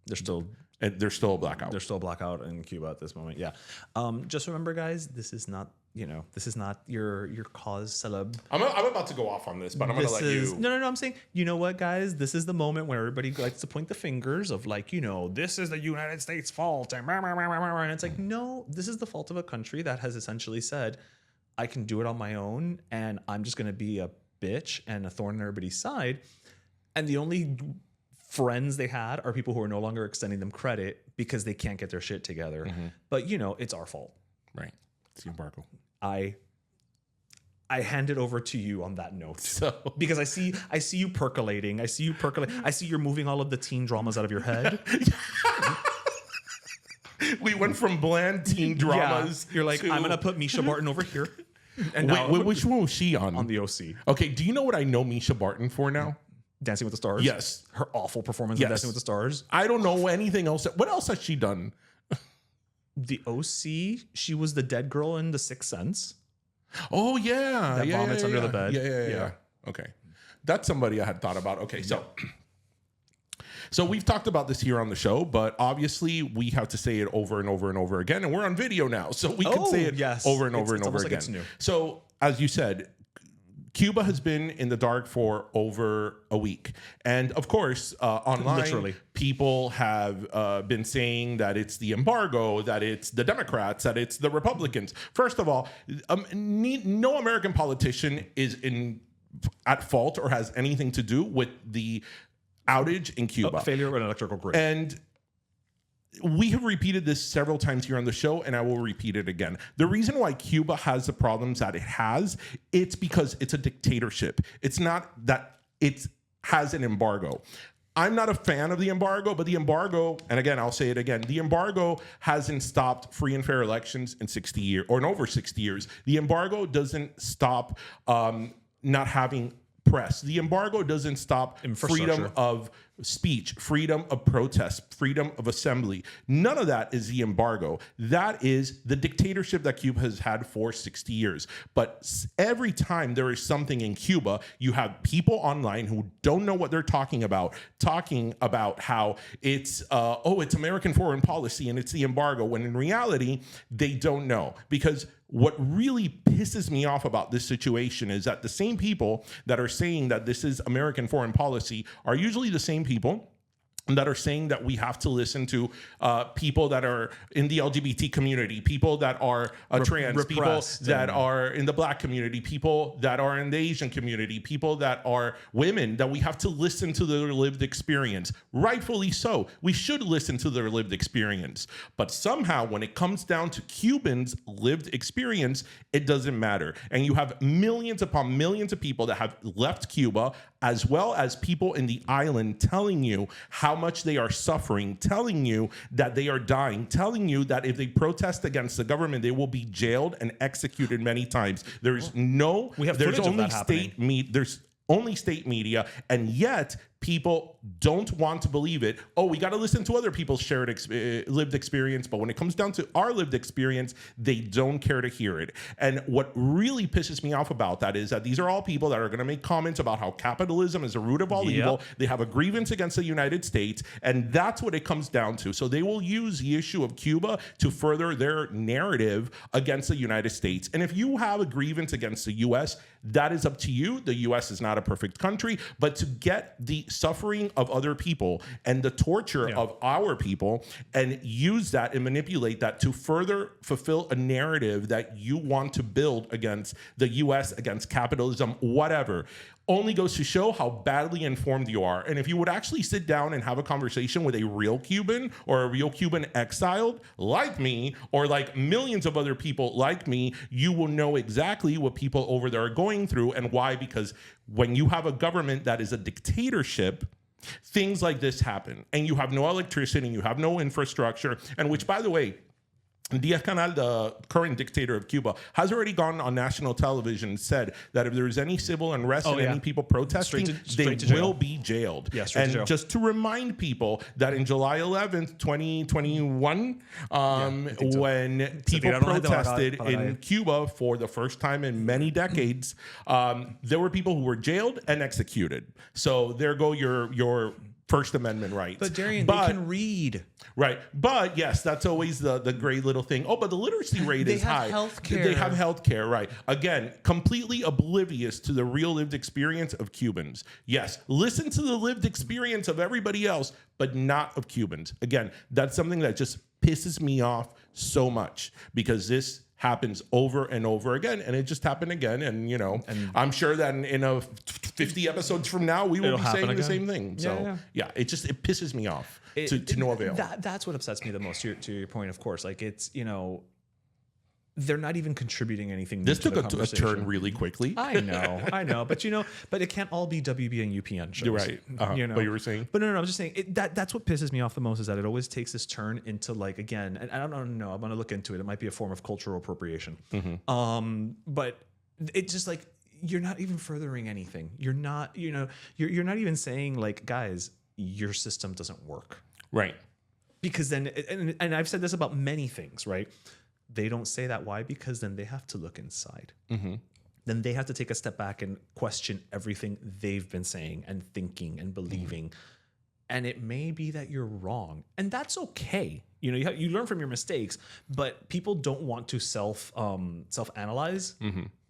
Speaker 1: They're still a blackout.
Speaker 2: They're still a blackout in Cuba at this moment. Yeah. Just remember, guys, this is not your cause celeb.
Speaker 1: I'm about to go off on this, but I'm going to let you.
Speaker 2: No. I'm saying, you know what, guys? This is the moment where everybody likes to point the fingers of this is the United States' fault. And it's like, no, this is the fault of a country that has essentially said, I can do it on my own, and I'm just going to be a bitch and a thorn in everybody's side. And the only friends they had are people who are no longer extending them credit because they can't get their shit together. Mm-hmm. But it's our fault.
Speaker 1: Right. It's the embargo.
Speaker 2: I hand it over to you on that note. Because I see you percolating. I see you're moving all of the teen dramas out of your head.
Speaker 1: We went from bland teen dramas.
Speaker 2: Yeah. You're like, I'm gonna put Misha Barton over here.
Speaker 1: And wait, which one was she on?
Speaker 2: On the OC.
Speaker 1: Okay, do you know what I know Misha Barton for now?
Speaker 2: Dancing with the Stars?
Speaker 1: Yes.
Speaker 2: Her awful performance in Dancing with the Stars.
Speaker 1: I don't know anything else. What else has she done?
Speaker 2: The OC, she was the dead girl in The Sixth Sense.
Speaker 1: Oh, yeah.
Speaker 2: That vomits under the bed.
Speaker 1: Yeah. Okay. That's somebody I had thought about. Okay, so we've talked about this here on the show, but obviously we have to say it over and over and over again, and we're on video now, so we can say it over and over and over again. Like it's new. So, as you said, Cuba has been in the dark for over a week. And of course, online, literally, people have been saying that it's the embargo, that it's the Democrats, that it's the Republicans. First of all, no American politician is at fault or has anything to do with the outage in Cuba.
Speaker 2: Failure of an electrical grid.
Speaker 1: And we have repeated this several times here on the show, and I will repeat it again. The reason why Cuba has the problems that it has, it's because it's a dictatorship. It's not that it has an embargo. I'm not a fan of the embargo, but the embargo, and again, I'll say it again, the embargo hasn't stopped free and fair elections in 60 years, or in over 60 years. The embargo doesn't stop not having press. The embargo doesn't stop freedom of speech, freedom of protest, freedom of assembly. None of that is the embargo. That is the dictatorship that Cuba has had for 60 years. But every time there is something in Cuba, you have people online who don't know what they're talking about how it's it's American foreign policy and it's the embargo, when in reality they don't know. Because what really pisses me off about this situation is that the same people that are saying that this is American foreign policy are usually the same people that are saying that we have to listen to people that are in the LGBT community, people that are trans, people that are in the Black community, people that are in the Asian community, people that are women, that we have to listen to their lived experience. Rightfully so. We should listen to their lived experience. But somehow when it comes down to Cubans' lived experience, it doesn't matter. And you have millions upon millions of people that have left Cuba, as well as people in the island telling you how much they are suffering, telling you that they are dying, telling you that if they protest against the government, they will be jailed and executed many times. There's only state media, and yet people don't want to believe it. Oh, we got to listen to other people's shared lived experience, but when it comes down to our lived experience, they don't care to hear it. And what really pisses me off about that is that these are all people that are going to make comments about how capitalism is the root of all evil. They have a grievance against the United States, and that's what it comes down to. So they will use the issue of Cuba to further their narrative against the United States. And if you have a grievance against the U.S., that is up to you. The U.S. is not a perfect country, but to get the suffering of other people and the torture of our people and use that and manipulate that to further fulfill a narrative that you want to build against the U.S., against capitalism, whatever, only goes to show how badly informed you are. And if you would actually sit down and have a conversation with a real Cuban or a real Cuban exiled like me, or like millions of other people like me, you will know exactly what people over there are going through and why. Because when you have a government that is a dictatorship, things like this happen, and you have no electricity, and you have no infrastructure, and which, by the way, Díaz-Canel, the current dictator of Cuba, has already gone on national television and said that if there's any civil unrest and any people protesting, they will be jailed. And just to remind people that in July 11th, 2021, when people protested in Cuba for the first time in many decades, there were people who were jailed and executed. So there go your First Amendment rights.
Speaker 2: But Darian, they can read.
Speaker 1: Right. But yes, that's always the great little thing. Oh, but the literacy rate is high. They have healthcare, right. Again, completely oblivious to the real lived experience of Cubans. Yes, listen to the lived experience of everybody else, but not of Cubans. Again, that's something that just pisses me off so much, because this happens over and over again, and it just happened again. And I'm sure that in 50 episodes from now, we will be saying the same thing. So it pisses me off to no avail.
Speaker 2: That's what upsets me the most. To your point, of course, like it's they're not even contributing anything.
Speaker 1: This took a turn really quickly.
Speaker 2: I know, but it can't all be WB and UPN shows.
Speaker 1: You're right. What you were saying?
Speaker 2: But no, I'm just saying that's what pisses me off the most, is that it always takes this turn into, like, again, and I don't know. I'm going to look into it. It might be a form of cultural appropriation. But it's just like, you're not even furthering anything. You're not, you're not even saying, like, guys, your system doesn't work.
Speaker 1: Right.
Speaker 2: Because then, and I've said this about many things, right? They don't say that. Why? Because then they have to look inside. Then they have to take a step back and question everything they've been saying and thinking and believing. And it may be that you're wrong, and that's okay. You learn from your mistakes, but people don't want to self-analyze.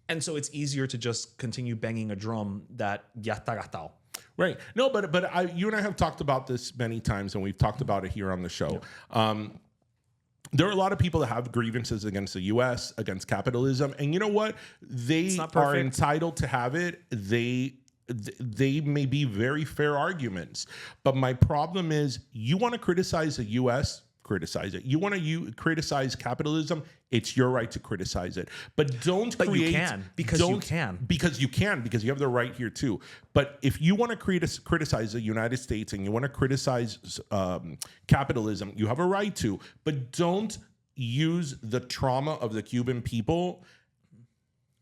Speaker 2: And so it's easier to just continue banging a drum that ya está gastado.
Speaker 1: Right. No, but you and I have talked about this many times, and we've talked about it here on the show. There are a lot of people that have grievances against the U.S., against capitalism, and you know what? They are entitled to have it. They may be very fair arguments, but my problem is, you want to criticize the U.S., criticize it. You want to criticize capitalism, it's your right to criticize it. But don't
Speaker 2: but
Speaker 1: create...
Speaker 2: you can, because you can.
Speaker 1: Because you have the right here too. But if you want to criticize the United States and you want to criticize capitalism, you have a right to. But don't use the trauma of the Cuban people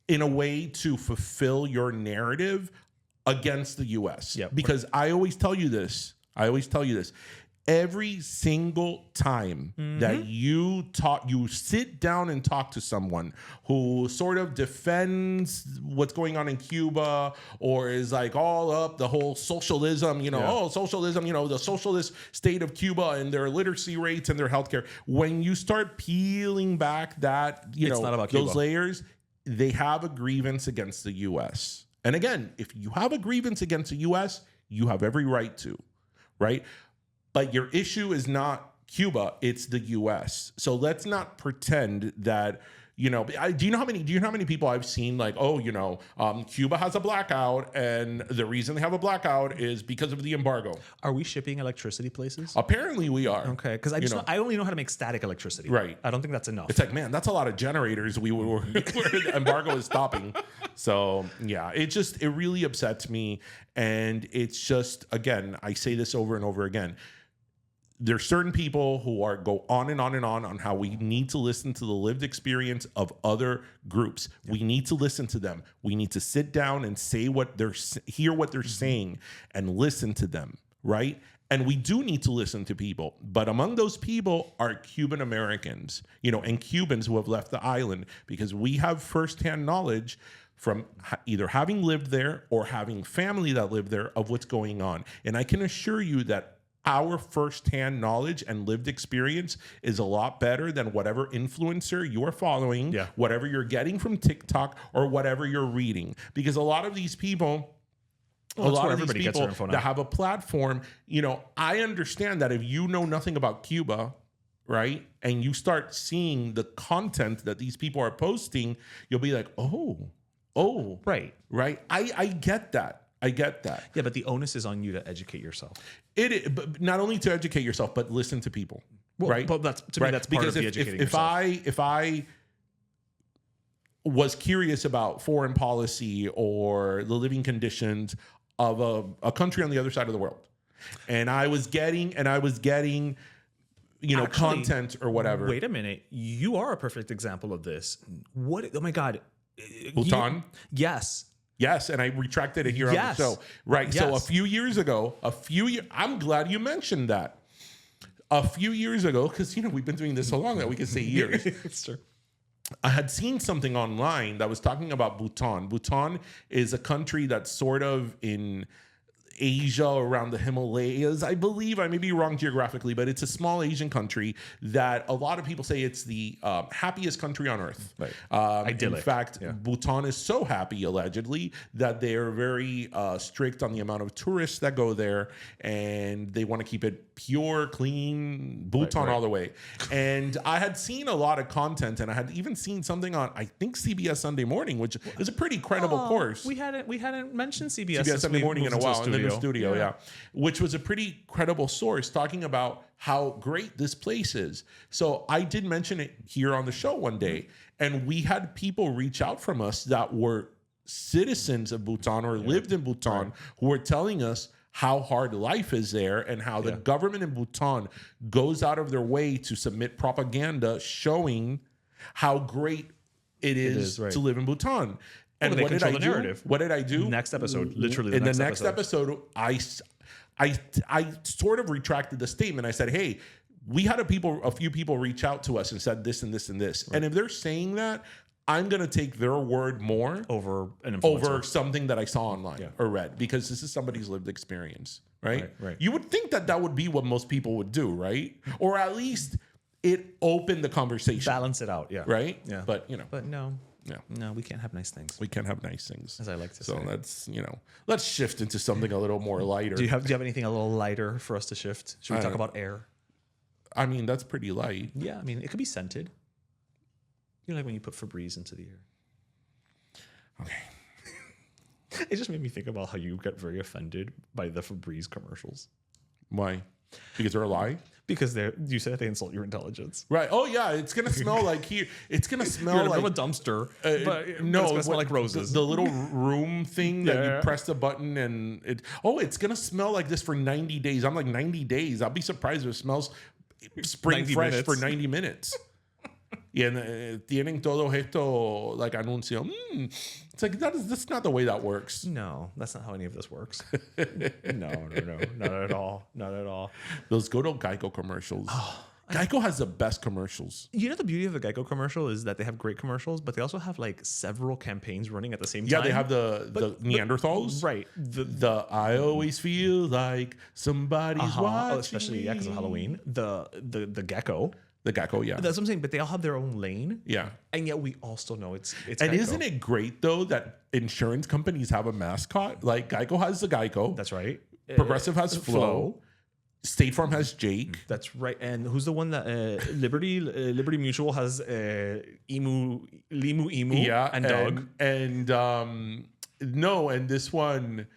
Speaker 1: in a way to fulfill your narrative against the U.S.
Speaker 2: Yep.
Speaker 1: Because I always tell you this. I always tell you this. Every single time that you sit down and talk to someone who sort of defends what's going on in Cuba or is like all up the whole socialism, socialism, the socialist state of Cuba and their literacy rates and their healthcare. When you start peeling back that,
Speaker 2: It's not about
Speaker 1: those
Speaker 2: Cuba.
Speaker 1: layers, they have a grievance against the U.S. And again, if you have a grievance against the U.S., you have every right to, right? But your issue is not Cuba, it's the US. So let's not pretend that, do you know how many people I've seen like, Cuba has a blackout and the reason they have a blackout is because of the embargo.
Speaker 2: Are we shipping electricity places?
Speaker 1: Apparently we are.
Speaker 2: Okay, because I only know how to make static electricity.
Speaker 1: Right.
Speaker 2: I don't think that's enough.
Speaker 1: It's like, man, that's a lot of generators where the embargo is stopping. So yeah, it really upsets me. And it's just, again, I say this over and over again. There's certain people who go on and on and on how we need to listen to the lived experience of other groups. Yeah. We need to listen to them. We need to sit down and hear what they're saying and listen to them, right? And we do need to listen to people. But among those people are Cuban Americans, and Cubans who have left the island because we have firsthand knowledge from either having lived there or having family that lived there of what's going on. And I can assure you that our firsthand knowledge and lived experience is a lot better than whatever influencer you are following, whatever you're getting from TikTok or whatever you're reading. Because a lot of these people, that have a platform, I understand that if you know nothing about Cuba, right, and you start seeing the content that these people are posting, you'll be like, right. I get that.
Speaker 2: Yeah, but the onus is on you to educate yourself.
Speaker 1: It is, but not only to educate yourself, but listen to people, right?
Speaker 2: But that's me. That's part of the educating yourself.
Speaker 1: If I was curious about foreign policy or the living conditions of a country on the other side of the world, and I was getting content or whatever.
Speaker 2: Wait a minute, you are a perfect example of this. What? Oh my God,
Speaker 1: Bhutan.
Speaker 2: Yes.
Speaker 1: Yes, and I retracted it here on the show. Right.
Speaker 2: Yes.
Speaker 1: So a few years ago, I'm glad you mentioned that. A few years ago, because we've been doing this so long that we can say years.
Speaker 2: It's true.
Speaker 1: I had seen something online that was talking about Bhutan. Bhutan is a country that's sort of in Asia, around the Himalayas, I believe. I may be wrong geographically, but it's a small Asian country that a lot of people say it's the happiest country on earth.
Speaker 2: Right.
Speaker 1: In fact, Bhutan is so happy, allegedly, that they are very strict on the amount of tourists that go there, and they want to keep it pure, clean, Bhutan all the way. And I had seen a lot of content, and I had even seen something on, I think, CBS Sunday Morning, which is a pretty credible course.
Speaker 2: We hadn't mentioned CBS
Speaker 1: Sunday Morning in a while. In the studio, which was a pretty credible source talking about how great this place is. So I did mention it here on the show one day, and we had people reach out from us that were citizens of Bhutan or lived in Bhutan who were telling us how hard life is there and how the government in Bhutan goes out of their way to submit propaganda showing how great it is to live in Bhutan. And what did I do? What did I do?
Speaker 2: Next episode, literally.
Speaker 1: In the next episode, I sort of retracted the statement. I said, "Hey, we had a few people reach out to us and said this and this and this. Right. And if they're saying that, I'm going to take their word more
Speaker 2: over
Speaker 1: something that I saw online or read, because this is somebody's lived experience, right? You would think that would be what most people would do, right? Or at least it opened the conversation,
Speaker 2: balance it out,
Speaker 1: right?
Speaker 2: Yeah,
Speaker 1: but
Speaker 2: no. Yeah. No, we can't have nice things.
Speaker 1: We can't have nice things,
Speaker 2: as I like to say.
Speaker 1: So let's shift into something a little more lighter.
Speaker 2: Do you have anything a little lighter for us to shift? Should we talk about air?
Speaker 1: I mean, that's pretty light.
Speaker 2: Yeah, I mean, it could be scented. Like when you put Febreze into the air. Okay. It just made me think about how you get very offended by the Febreze commercials.
Speaker 1: Why? Because they're a lie?
Speaker 2: Because you said they insult your intelligence.
Speaker 1: Right. Oh, yeah. It's going to smell like here. It's going to smell like
Speaker 2: a dumpster. But
Speaker 1: no,
Speaker 2: it's going to smell like roses.
Speaker 1: The little room thing that you press the button and it's going to smell like this for 90 days. I'm like, 90 days. I'll be surprised if it smells spring fresh for 90 minutes. Y tienen todo esto like anuncio. It's like that's not the way that works.
Speaker 2: No, that's not how any of this works. No, not at all. Not at all.
Speaker 1: Those good old Geico commercials. Geico has the best commercials.
Speaker 2: You know, the beauty of a Geico commercial is that they have great commercials, but they also have like several campaigns running at the same time.
Speaker 1: Yeah, they have the Neanderthals.
Speaker 2: Right.
Speaker 1: The I always feel like somebody's watching.
Speaker 2: Oh, especially because of Halloween. The gecko.
Speaker 1: The Geico, yeah.
Speaker 2: That's what I'm saying. But they all have their own lane.
Speaker 1: Yeah.
Speaker 2: And yet we all still know it's
Speaker 1: And
Speaker 2: Geico.
Speaker 1: isn't it great though that insurance companies have a mascot? Like Geico has the Geico.
Speaker 2: That's right.
Speaker 1: Progressive has Flo. State Farm has Jake.
Speaker 2: That's right. And who's the one that Liberty Mutual has Limu,
Speaker 1: Yeah,
Speaker 2: and Dog.
Speaker 1: And no, and this one,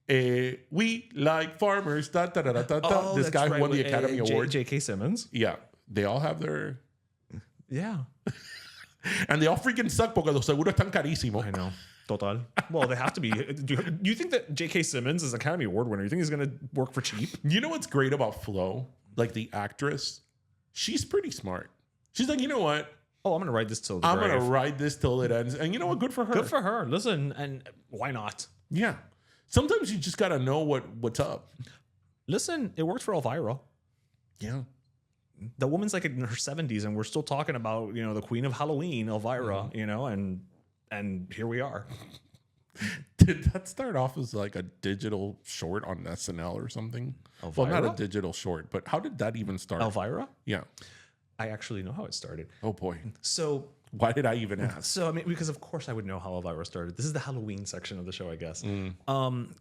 Speaker 1: we like farmers. Da, da, da, da, da, da. This guy who won the Academy Award.
Speaker 2: J.K. Simmons.
Speaker 1: Yeah, they all have their,
Speaker 2: Yeah.
Speaker 1: and they all freaking suck porque los seguros están carísimos.
Speaker 2: I know. Total. Well, they have to be. Do you think that J.K. Simmons is an Academy Award winner? You think he's going to work for cheap?
Speaker 1: You know what's great about Flo? Like the actress, she's pretty smart. She's like, you know what?
Speaker 2: Oh, I'm going to ride this till the
Speaker 1: I'm
Speaker 2: grave.
Speaker 1: going to ride this till it ends. And you know what? Good for her.
Speaker 2: Good for her. Listen, and why not?
Speaker 1: Yeah. Sometimes you just got to know what's up.
Speaker 2: Listen, it worked for Elvira.
Speaker 1: Yeah.
Speaker 2: The woman's like in her 70s, and we're still talking about, you know, the queen of Halloween, Elvira, you know, and here we are.
Speaker 1: Did that start off as like a digital short on SNL or something?
Speaker 2: Elvira?
Speaker 1: Well, not a digital short, but how did that even start?
Speaker 2: Elvira?
Speaker 1: Yeah.
Speaker 2: I actually know how it started.
Speaker 1: Oh boy.
Speaker 2: So,
Speaker 1: Why did I even ask?
Speaker 2: I mean, because of course I would know how Elvira started. This is the Halloween section of the show, I guess.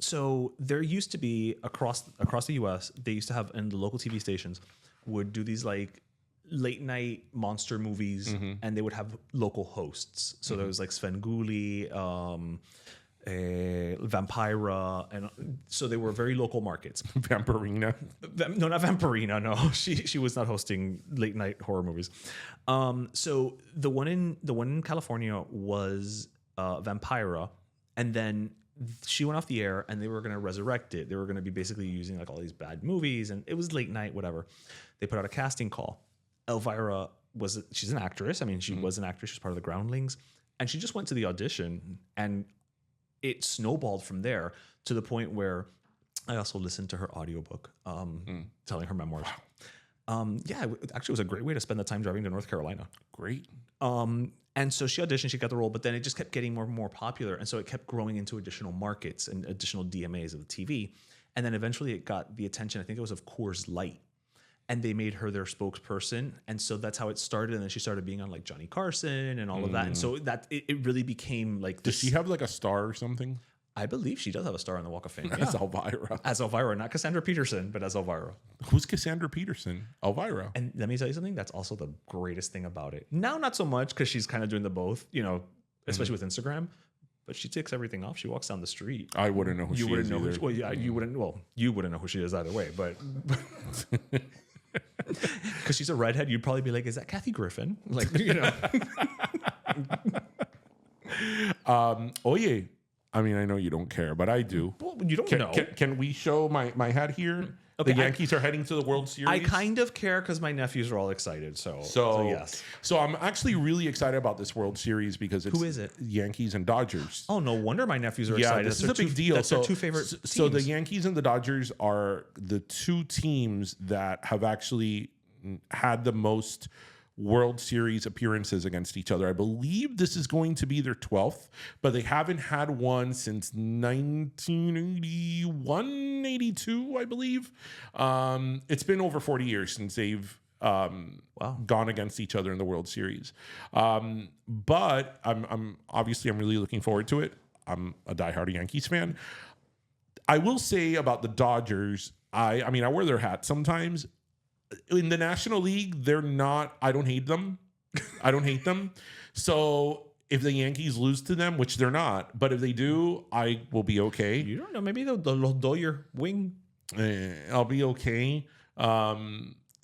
Speaker 2: So there used to be across the U.S. They used to have, in the local TV stations would do these like late night monster movies, and they would have local hosts. So there was like Svengoolie, Vampira, and so they were very local markets.
Speaker 1: Vampirina.
Speaker 2: No, not Vampirina. No, she was not hosting late night horror movies. So the one in California was Vampira, and then she went off the air, and they were going to resurrect it. They were going to be basically using like all these bad movies, and it was late night, whatever. They put out a casting call. Elvira she's an actress. I mean, she was an actress. She's part of the Groundlings, and she just went to the audition, and it snowballed from there to the point where I also listened to her audiobook, telling her memoirs. Yeah, actually, it was a great way to spend the time driving to North Carolina.
Speaker 1: Great.
Speaker 2: And so she auditioned, she got the role, but then it just kept getting more and more popular. And so it kept growing into additional markets and additional DMAs of the TV. And then eventually it got the attention, I think it was of Coors Light. And they made her their spokesperson. And so that's how it started. And then she started being on like Johnny Carson and all of that. And so that it really became like
Speaker 1: Does she have like a star or something?
Speaker 2: I believe she does have a star on the Walk of Fame.
Speaker 1: As Elvira.
Speaker 2: As Elvira, not Cassandra Peterson, but as Elvira.
Speaker 1: Who's Cassandra Peterson? Elvira.
Speaker 2: And let me tell you something, that's also the greatest thing about it. Now, not so much because she's kind of doing the both, you know, especially with Instagram. But she takes everything off. She walks down the street.
Speaker 1: I wouldn't know who she is either.
Speaker 2: Well, yeah, you wouldn't know who she is either way, but because she's a redhead, you'd probably be like, is that Kathy Griffin? Like, you know.
Speaker 1: Oye, I mean, I know you don't care, but I do.
Speaker 2: Well, you don't know.
Speaker 1: Can we show my hat here?
Speaker 2: Okay,
Speaker 1: the Yankees are heading to the World Series.
Speaker 2: I kind of care because my nephews are all excited. So yes.
Speaker 1: So I'm actually really excited about this World Series because it's
Speaker 2: Who is it?
Speaker 1: Yankees and Dodgers.
Speaker 2: Oh, no wonder my nephews are
Speaker 1: Yeah,
Speaker 2: excited.
Speaker 1: this is a big deal.
Speaker 2: That's their two favorite teams.
Speaker 1: So the Yankees and the Dodgers are the two teams that have actually had the most World Series appearances against each other. I believe this is going to be their 12th, but they haven't had one since 1981, 82, I believe. It's been over 40 years since they've gone against each other in the World Series. But I'm really looking forward to it. I'm a diehard Yankees fan. I will say about the Dodgers, I mean, I wear their hat sometimes. In the National League, they're not, I don't hate them. So if the Yankees lose to them, which they're not, but if they do, I will be okay.
Speaker 2: You don't know. Maybe they'll do your wing.
Speaker 1: I'll be okay.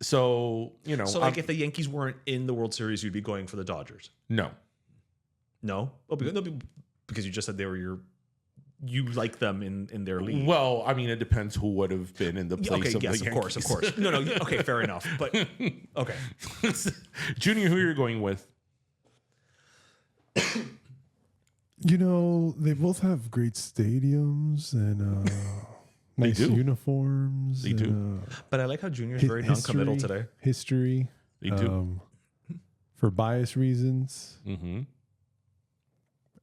Speaker 1: So, you know.
Speaker 2: So like if the Yankees weren't in the World Series, you'd be going for the Dodgers?
Speaker 1: No.
Speaker 2: No? Oh, because you just said they were you like them in their league.
Speaker 1: Well, I mean, it depends who would have been in the place of the Yankees.
Speaker 2: Of course. No, okay, fair enough. But okay.
Speaker 1: Junior, who are you going with?
Speaker 3: You know, they both have great stadiums and nice
Speaker 1: do.
Speaker 3: uniforms.
Speaker 1: They do.
Speaker 3: and,
Speaker 2: But I like how Junior's very non-committal
Speaker 3: history-
Speaker 2: today.
Speaker 3: History.
Speaker 1: They do.
Speaker 3: For bias reasons,
Speaker 1: Mm-hmm.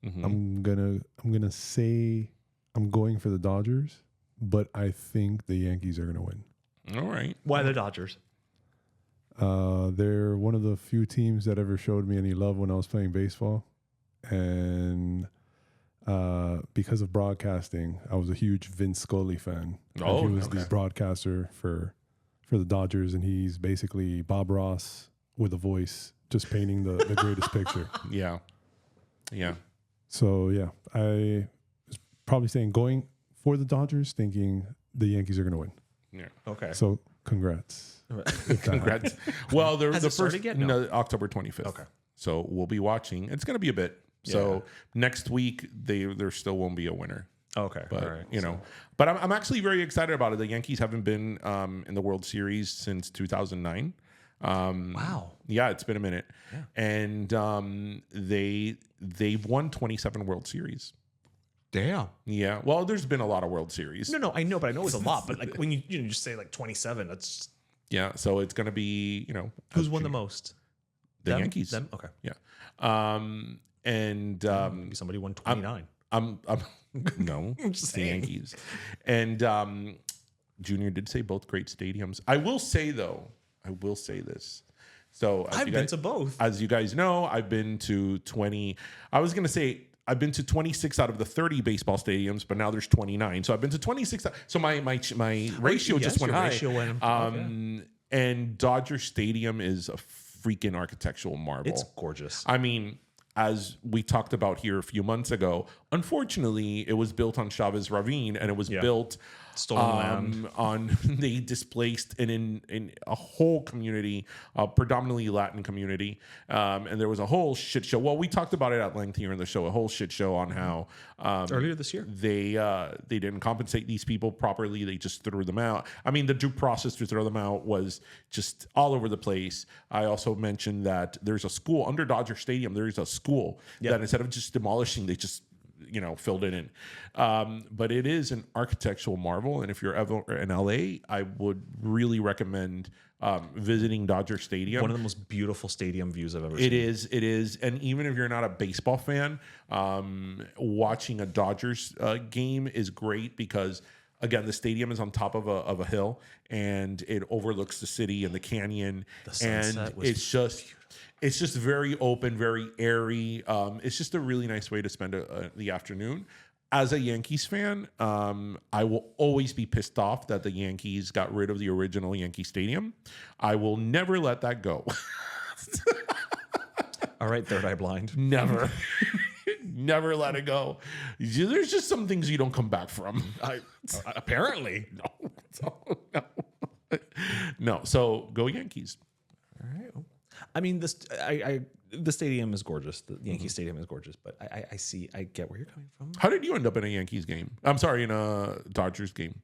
Speaker 1: Mm-hmm.
Speaker 3: I'm gonna say I'm going for the Dodgers, but I think the Yankees are gonna win.
Speaker 1: All right.
Speaker 2: Why the Dodgers?
Speaker 3: They're one of the few teams that ever showed me any love when I was playing baseball, and because of broadcasting, I was a huge Vince Scully fan. And
Speaker 1: Oh,
Speaker 3: he was
Speaker 1: okay.
Speaker 3: the broadcaster for the Dodgers, and he's basically Bob Ross with a voice, just painting the greatest picture.
Speaker 1: Yeah. Yeah.
Speaker 3: So yeah, I was probably saying going for the Dodgers, thinking the Yankees are going to win.
Speaker 1: Yeah.
Speaker 2: Okay.
Speaker 3: So congrats.
Speaker 1: Congrats. Well, the
Speaker 2: Has it
Speaker 1: first
Speaker 2: started yet? No.
Speaker 1: October 25th.
Speaker 2: Okay.
Speaker 1: So we'll be watching. It's going to be a bit. So next week there still won't be a winner.
Speaker 2: Okay.
Speaker 1: But
Speaker 2: all right.
Speaker 1: you know, but I'm actually very excited about it. The Yankees haven't been in the World Series since 2009.
Speaker 2: Wow.
Speaker 1: Yeah, it's been a minute, and they've won 27 World Series.
Speaker 2: Damn.
Speaker 1: Yeah, well, there's been a lot of World Series.
Speaker 2: No, I know, but I know it's a lot. But like when you just say like 27, that's
Speaker 1: Yeah, so it's gonna be
Speaker 2: who's won the most?
Speaker 1: the
Speaker 2: Them?
Speaker 1: Yankees.
Speaker 2: Them? Okay.
Speaker 1: Yeah, and
Speaker 2: Maybe somebody won 29.
Speaker 1: I'm no, it's the
Speaker 2: saying.
Speaker 1: Yankees, and Junior did say both great stadiums. I will say this. So as
Speaker 2: I've
Speaker 1: you
Speaker 2: been
Speaker 1: guys-
Speaker 2: to both.
Speaker 1: As you guys know, I've been to 20. I was gonna say I've been to 26 out of the 30 baseball stadiums, but now there's 29. So I've been to 26. So my ratio
Speaker 2: yes,
Speaker 1: just went
Speaker 2: your
Speaker 1: high.
Speaker 2: ratio went-
Speaker 1: And Dodger Stadium is a freaking architectural marvel.
Speaker 2: It's gorgeous.
Speaker 1: I mean, as we talked about here a few months ago, unfortunately, it was built on Chavez Ravine, and it was built
Speaker 2: Stolen land.
Speaker 1: on they displaced in a whole community, predominantly Latin community, and there was a whole shit show. Well, we talked about it at length here in the show, a whole shit show on how
Speaker 2: Earlier this year.
Speaker 1: they didn't compensate these people properly. They just threw them out. I mean, the due process to throw them out was just all over the place. I also mentioned that there's a school under Dodger Stadium. There is a school that instead of just demolishing, they just filled it in. But it is an architectural marvel, and if you're ever in LA, I would really recommend visiting Dodger Stadium.
Speaker 2: One of the most beautiful stadium views I've ever seen.
Speaker 1: It is, and even if you're not a baseball fan, watching a Dodgers game is great because, again, the stadium is on top of a hill and it overlooks the city and the canyon,
Speaker 2: sunset was
Speaker 1: it's just very open, very airy. It's just a really nice way to spend the afternoon. As a Yankees fan, I will always be pissed off that the Yankees got rid of the original Yankee Stadium. I will never let that go.
Speaker 2: All right, Third Eye Blind.
Speaker 1: Never. Never let it go. There's just some things you don't come back from.
Speaker 2: Apparently.
Speaker 1: No. So go Yankees.
Speaker 2: All right. I mean, the stadium is gorgeous. The Yankee Stadium is gorgeous, but I get where you're coming from.
Speaker 1: How did you end up in a Yankees game? I'm sorry, in a Dodgers game.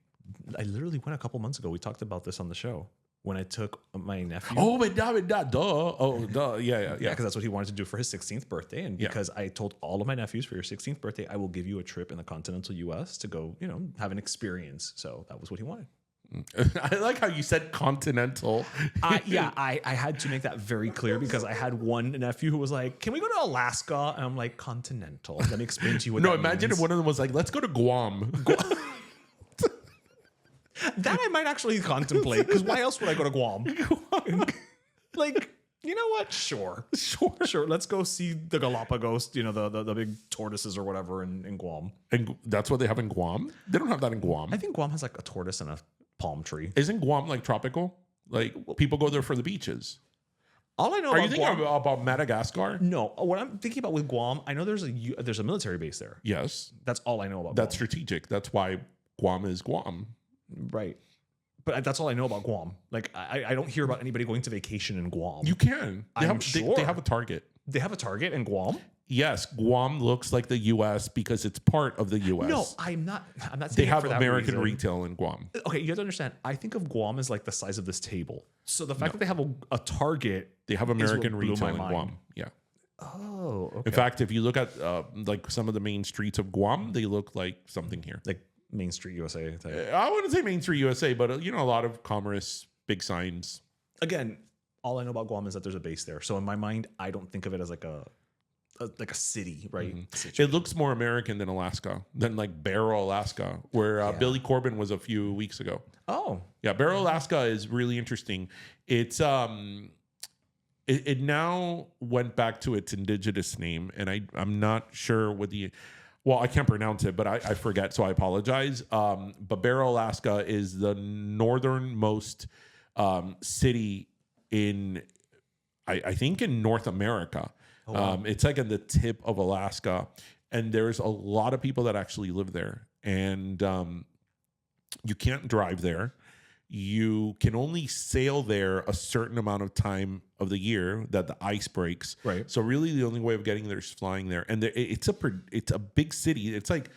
Speaker 2: I literally went a couple months ago. We talked about this on the show when I took my nephew.
Speaker 1: Oh, but duh. Oh, duh. Yeah.
Speaker 2: Yeah, because that's what he wanted to do for his 16th birthday. And because I told all of my nephews for your 16th birthday, I will give you a trip in the continental US to go, have an experience. So that was what he wanted.
Speaker 1: I like how you said continental.
Speaker 2: I had to make that very clear because I had one nephew who was like, "Can we go to Alaska?" And I'm like, "Continental." Let me explain to you what
Speaker 1: No,
Speaker 2: that
Speaker 1: imagine
Speaker 2: means.
Speaker 1: if one of them was like, let's go to Guam.
Speaker 2: That I might actually contemplate because why else would I go to Guam? Like, you know what? Sure. Let's go see the Galapagos, the big tortoises or whatever in Guam.
Speaker 1: And that's what they have in Guam? They don't have that in Guam.
Speaker 2: I think Guam has like a tortoise and a palm tree.
Speaker 1: Isn't Guam like tropical? Like people go there for the beaches.
Speaker 2: All I know
Speaker 1: Are
Speaker 2: about
Speaker 1: you thinking
Speaker 2: Guam,
Speaker 1: about Madagascar?
Speaker 2: no, what I'm thinking about with Guam, I know there's a military base there.
Speaker 1: Yes.
Speaker 2: That's all I know about
Speaker 1: That's strategic. That's why Guam is Guam.
Speaker 2: Guam. Right. But that's all I know about Guam. Like, I don't hear about anybody going to vacation in Guam.
Speaker 1: You can. They
Speaker 2: I'm
Speaker 1: have,
Speaker 2: sure.
Speaker 1: they have a target.
Speaker 2: They have a target in Guam?
Speaker 1: Yes, Guam looks like the U.S. because it's part of the U.S.
Speaker 2: No, I'm not saying
Speaker 1: They
Speaker 2: it
Speaker 1: have
Speaker 2: for that
Speaker 1: American
Speaker 2: reason.
Speaker 1: retail in Guam.
Speaker 2: Okay, you have to understand. I think of Guam as like the size of this table. So the fact that they have a target,
Speaker 1: They have
Speaker 2: what
Speaker 1: American
Speaker 2: blew
Speaker 1: retail
Speaker 2: my
Speaker 1: in
Speaker 2: mind.
Speaker 1: Guam. Yeah.
Speaker 2: Oh, okay.
Speaker 1: In fact, if you look at like some of the main streets of Guam, they look like something here.
Speaker 2: Like Main Street USA type.
Speaker 1: I wouldn't say Main Street USA, but a lot of commerce, big signs.
Speaker 2: Again, all I know about Guam is that there's a base there. So in my mind, I don't think of it as like a city, right?
Speaker 1: It looks more American than Alaska, than like Barrow, Alaska, where Billy Corbin was a few weeks ago.
Speaker 2: Oh,
Speaker 1: Yeah, Barrow, Alaska is really interesting. It's it now went back to its indigenous name, and I'm not sure what I can't pronounce it, but I forget, so I apologize. But Barrow, Alaska is the northernmost city in, I think, in North America. Oh, wow. It's like in the tip of Alaska, and there's a lot of people that actually live there, and you can't drive there. You can only sail there a certain amount of time of the year that the ice breaks.
Speaker 2: Right.
Speaker 1: So really, the only way of getting there is flying there, and it's a big city. It's like,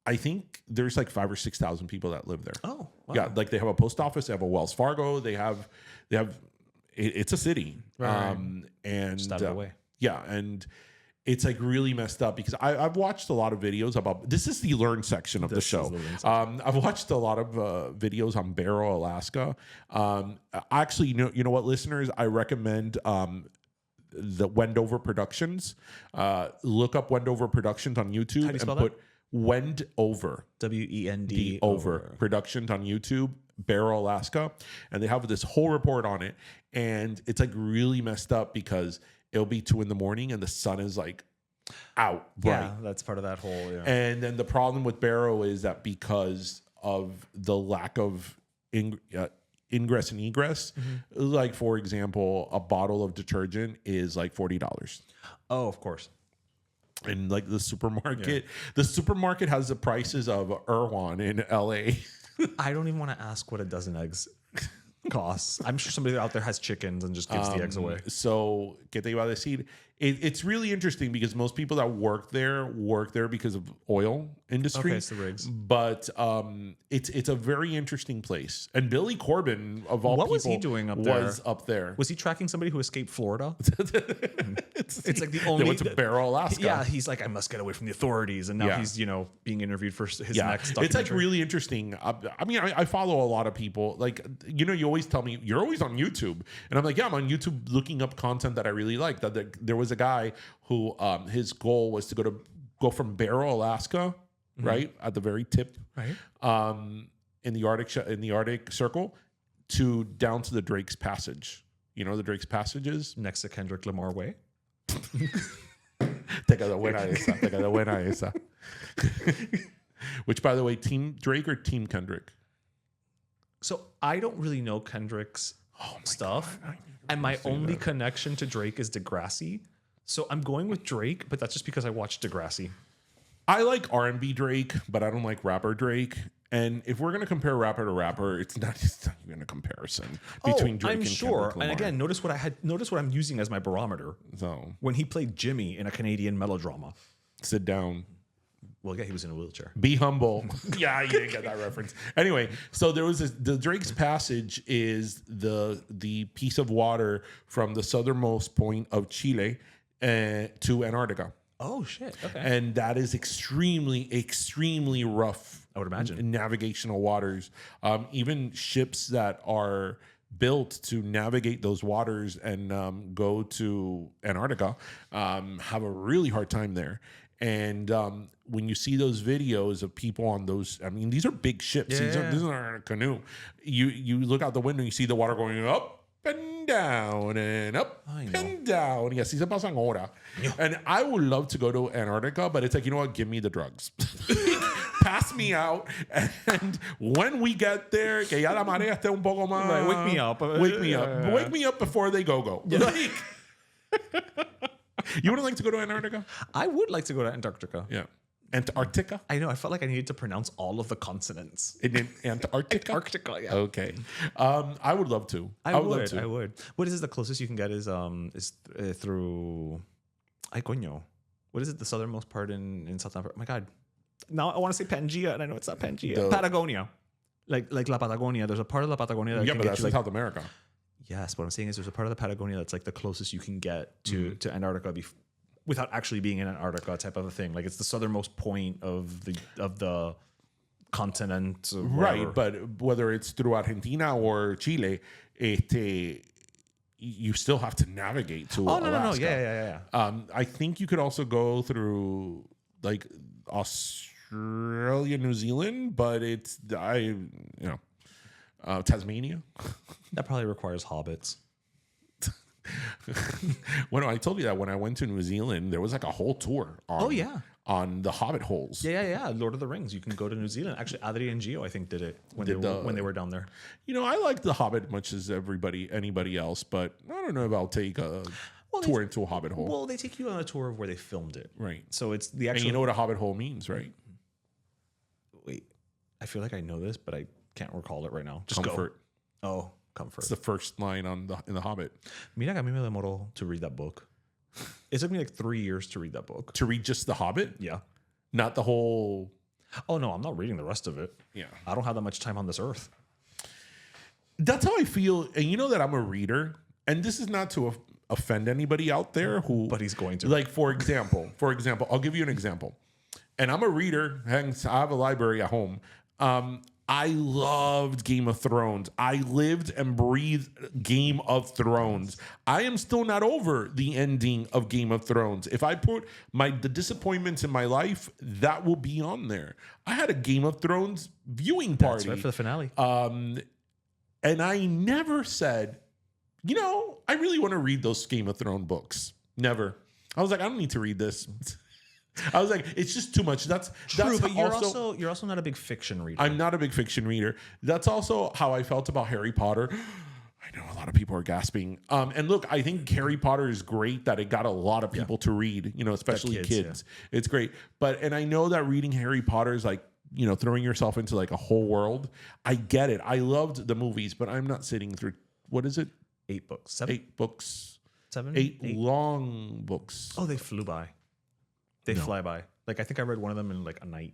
Speaker 1: I think there's like 5,000 or 6,000 people that live there.
Speaker 2: Oh, wow.
Speaker 1: Yeah. Like they have a post office, they have a Wells Fargo, they have. It's a city,
Speaker 2: right.
Speaker 1: And
Speaker 2: just out of the way.
Speaker 1: Yeah, and it's like really messed up because I've watched a lot of videos about. This is the learn section of the show. I've watched a lot of videos on Barrow, Alaska. Actually, you know what, listeners, I recommend the Wendover Productions. Look up Wendover Productions on YouTube and put Wendover,
Speaker 2: WEND
Speaker 1: over Productions on YouTube, Barrow, Alaska, and they have this whole report on it, and it's like really messed up because it'll be 2 a.m. and the sun is like out bright.
Speaker 2: Yeah, that's part of that whole. Yeah.
Speaker 1: And then the problem with Barrow is that because of the lack of ingress and egress, like for example, a bottle of detergent is like $40.
Speaker 2: Oh, of course.
Speaker 1: And like the supermarket has the prices of Erewhon in LA.
Speaker 2: I don't even want to ask what a dozen eggs costs. I'm sure somebody out there has chickens and just gives the eggs away.
Speaker 1: So, ¿qué te iba a decir? It's really interesting because most people that work there because of oil industry.
Speaker 2: Okay, it's the rigs.
Speaker 1: But it's a very interesting place. And Billy Corbin, of all people,
Speaker 2: what was he doing up there?
Speaker 1: Was up there.
Speaker 2: Was he tracking somebody who escaped Florida? It's like the only.
Speaker 1: They went to Barrow, Alaska.
Speaker 2: Yeah, he's like, I must get away from the authorities, and now he's being interviewed for his next documentary.
Speaker 1: It's like really interesting. I mean, I follow a lot of people. Like, you always tell me you're always on YouTube, and I'm like, yeah, I'm on YouTube looking up content that I really like. That there was a guy who his goal was to go from Barrow, Alaska, right at the very tip,
Speaker 2: right,
Speaker 1: in the Arctic Circle, to down to the Drake's Passage. You know the Drake's Passages
Speaker 2: next to Kendrick Lamar Way.
Speaker 1: Te quedó buena esa. Which, by the way, Team Drake or Team Kendrick?
Speaker 2: So I don't really know Kendrick's stuff, and my only connection to Drake is Degrassi. So I'm going with Drake, but that's just because I watched Degrassi.
Speaker 1: I like R&B Drake, but I don't like rapper Drake. And if we're going to compare rapper to rapper, it's not even a comparison between Drake and Kendrick Lamar.
Speaker 2: And again, notice what I'm using as my barometer.
Speaker 1: So
Speaker 2: when he played Jimmy in a Canadian melodrama.
Speaker 1: Sit down.
Speaker 2: Well, yeah, he was in a wheelchair.
Speaker 1: Be humble. Yeah, you didn't get that reference. Anyway, so there was the Drake's Passage is the piece of water from the southernmost point of Chile to Antarctica.
Speaker 2: Oh shit! Okay,
Speaker 1: and that is extremely, extremely rough.
Speaker 2: I would imagine
Speaker 1: navigational waters. Even ships that are built to navigate those waters and go to Antarctica have a really hard time there. And when you see those videos of people on those, I mean, these are big ships. These aren't a canoe. You look out the window, you see the water going up and down and up and down. Yes, these pasan ahora. And I would love to go to Antarctica, but it's like, you know what? Give me the drugs. Pass me out. And when we get there, que ya la marea esté un poco más.
Speaker 2: Right, wake me up.
Speaker 1: Wake me up. Wake me up before they go. Yeah. Like, you wouldn't like to go to Antarctica?
Speaker 2: I would like to go to Antarctica.
Speaker 1: Yeah. Antarctica?
Speaker 2: I know. I felt like I needed to pronounce all of the consonants.
Speaker 1: In Antarctica?
Speaker 2: Antarctica, yeah.
Speaker 1: Okay. I would love to.
Speaker 2: I would. What is the closest you can get is through Ay coño. What is it? The southernmost part in South Africa? Oh my God. Now I want to say Pangea, and I know it's not Pangea. Patagonia. Like La Patagonia. There's a part of La Patagonia that
Speaker 1: but that's in South America.
Speaker 2: Yes, what I'm saying is there's a part of the Patagonia that's like the closest you can get to Antarctica without actually being in Antarctica type of a thing. Like it's the southernmost point of the continent. Or
Speaker 1: right? But whether it's through Argentina or Chile, you still have to navigate to Alaska.
Speaker 2: Yeah.
Speaker 1: I think you could also go through like Australia, New Zealand, but Tasmania.
Speaker 2: That probably requires hobbits.
Speaker 1: When I told you that when I went to New Zealand, there was like a whole tour on the Hobbit holes.
Speaker 2: Yeah. Lord of the Rings. You can go to New Zealand. Actually, Adri and Gio, I think, did it when they were down there.
Speaker 1: I like the Hobbit much as anybody else, but I don't know if I'll take a tour into a Hobbit hole.
Speaker 2: Well, they take you on a tour of where they filmed it.
Speaker 1: Right.
Speaker 2: So it's the actual...
Speaker 1: And you know what a Hobbit hole means, right?
Speaker 2: Wait. I feel like I know this, but I can't recall it right now. Just
Speaker 1: comfort.
Speaker 2: Go. Oh, comfort.
Speaker 1: It's the first line in the Hobbit.
Speaker 2: Mira que a mí me demoró to read that book. It took me like 3 years to read that book.
Speaker 1: To read just the Hobbit?
Speaker 2: Yeah.
Speaker 1: Not the whole...
Speaker 2: Oh, no, I'm not reading the rest of it.
Speaker 1: Yeah.
Speaker 2: I don't have that much time on this earth.
Speaker 1: That's how I feel. And you know that I'm a reader. And this is not to offend anybody out there who...
Speaker 2: But he's going to.
Speaker 1: Like, for example, I'll give you an example. And I'm a reader. Hence, I have a library at home. I loved Game of Thrones. I lived and breathed Game of Thrones. I am still not over the ending of Game of Thrones. If I put the disappointments in my life, that will be on there. I had a Game of Thrones viewing party.
Speaker 2: That's right, for the finale.
Speaker 1: And I never said, I really want to read those Game of Thrones books. Never. I was like, I don't need to read this. I was like, it's just too much. That's
Speaker 2: true, but you're also not a big fiction reader.
Speaker 1: I'm not a big fiction reader. That's also how I felt about Harry Potter. I know a lot of people are gasping. And look, I think Harry Potter is great that it got a lot of people to read, especially kids. Yeah. It's great. And I know that reading Harry Potter is like, throwing yourself into like a whole world. I get it. I loved the movies, but I'm not sitting through, what is it?
Speaker 2: 8 books. 7?
Speaker 1: 8 books.
Speaker 2: 7?
Speaker 1: 8 long books.
Speaker 2: Oh, they flew by. They fly by. Like, I think I read one of them in like a night.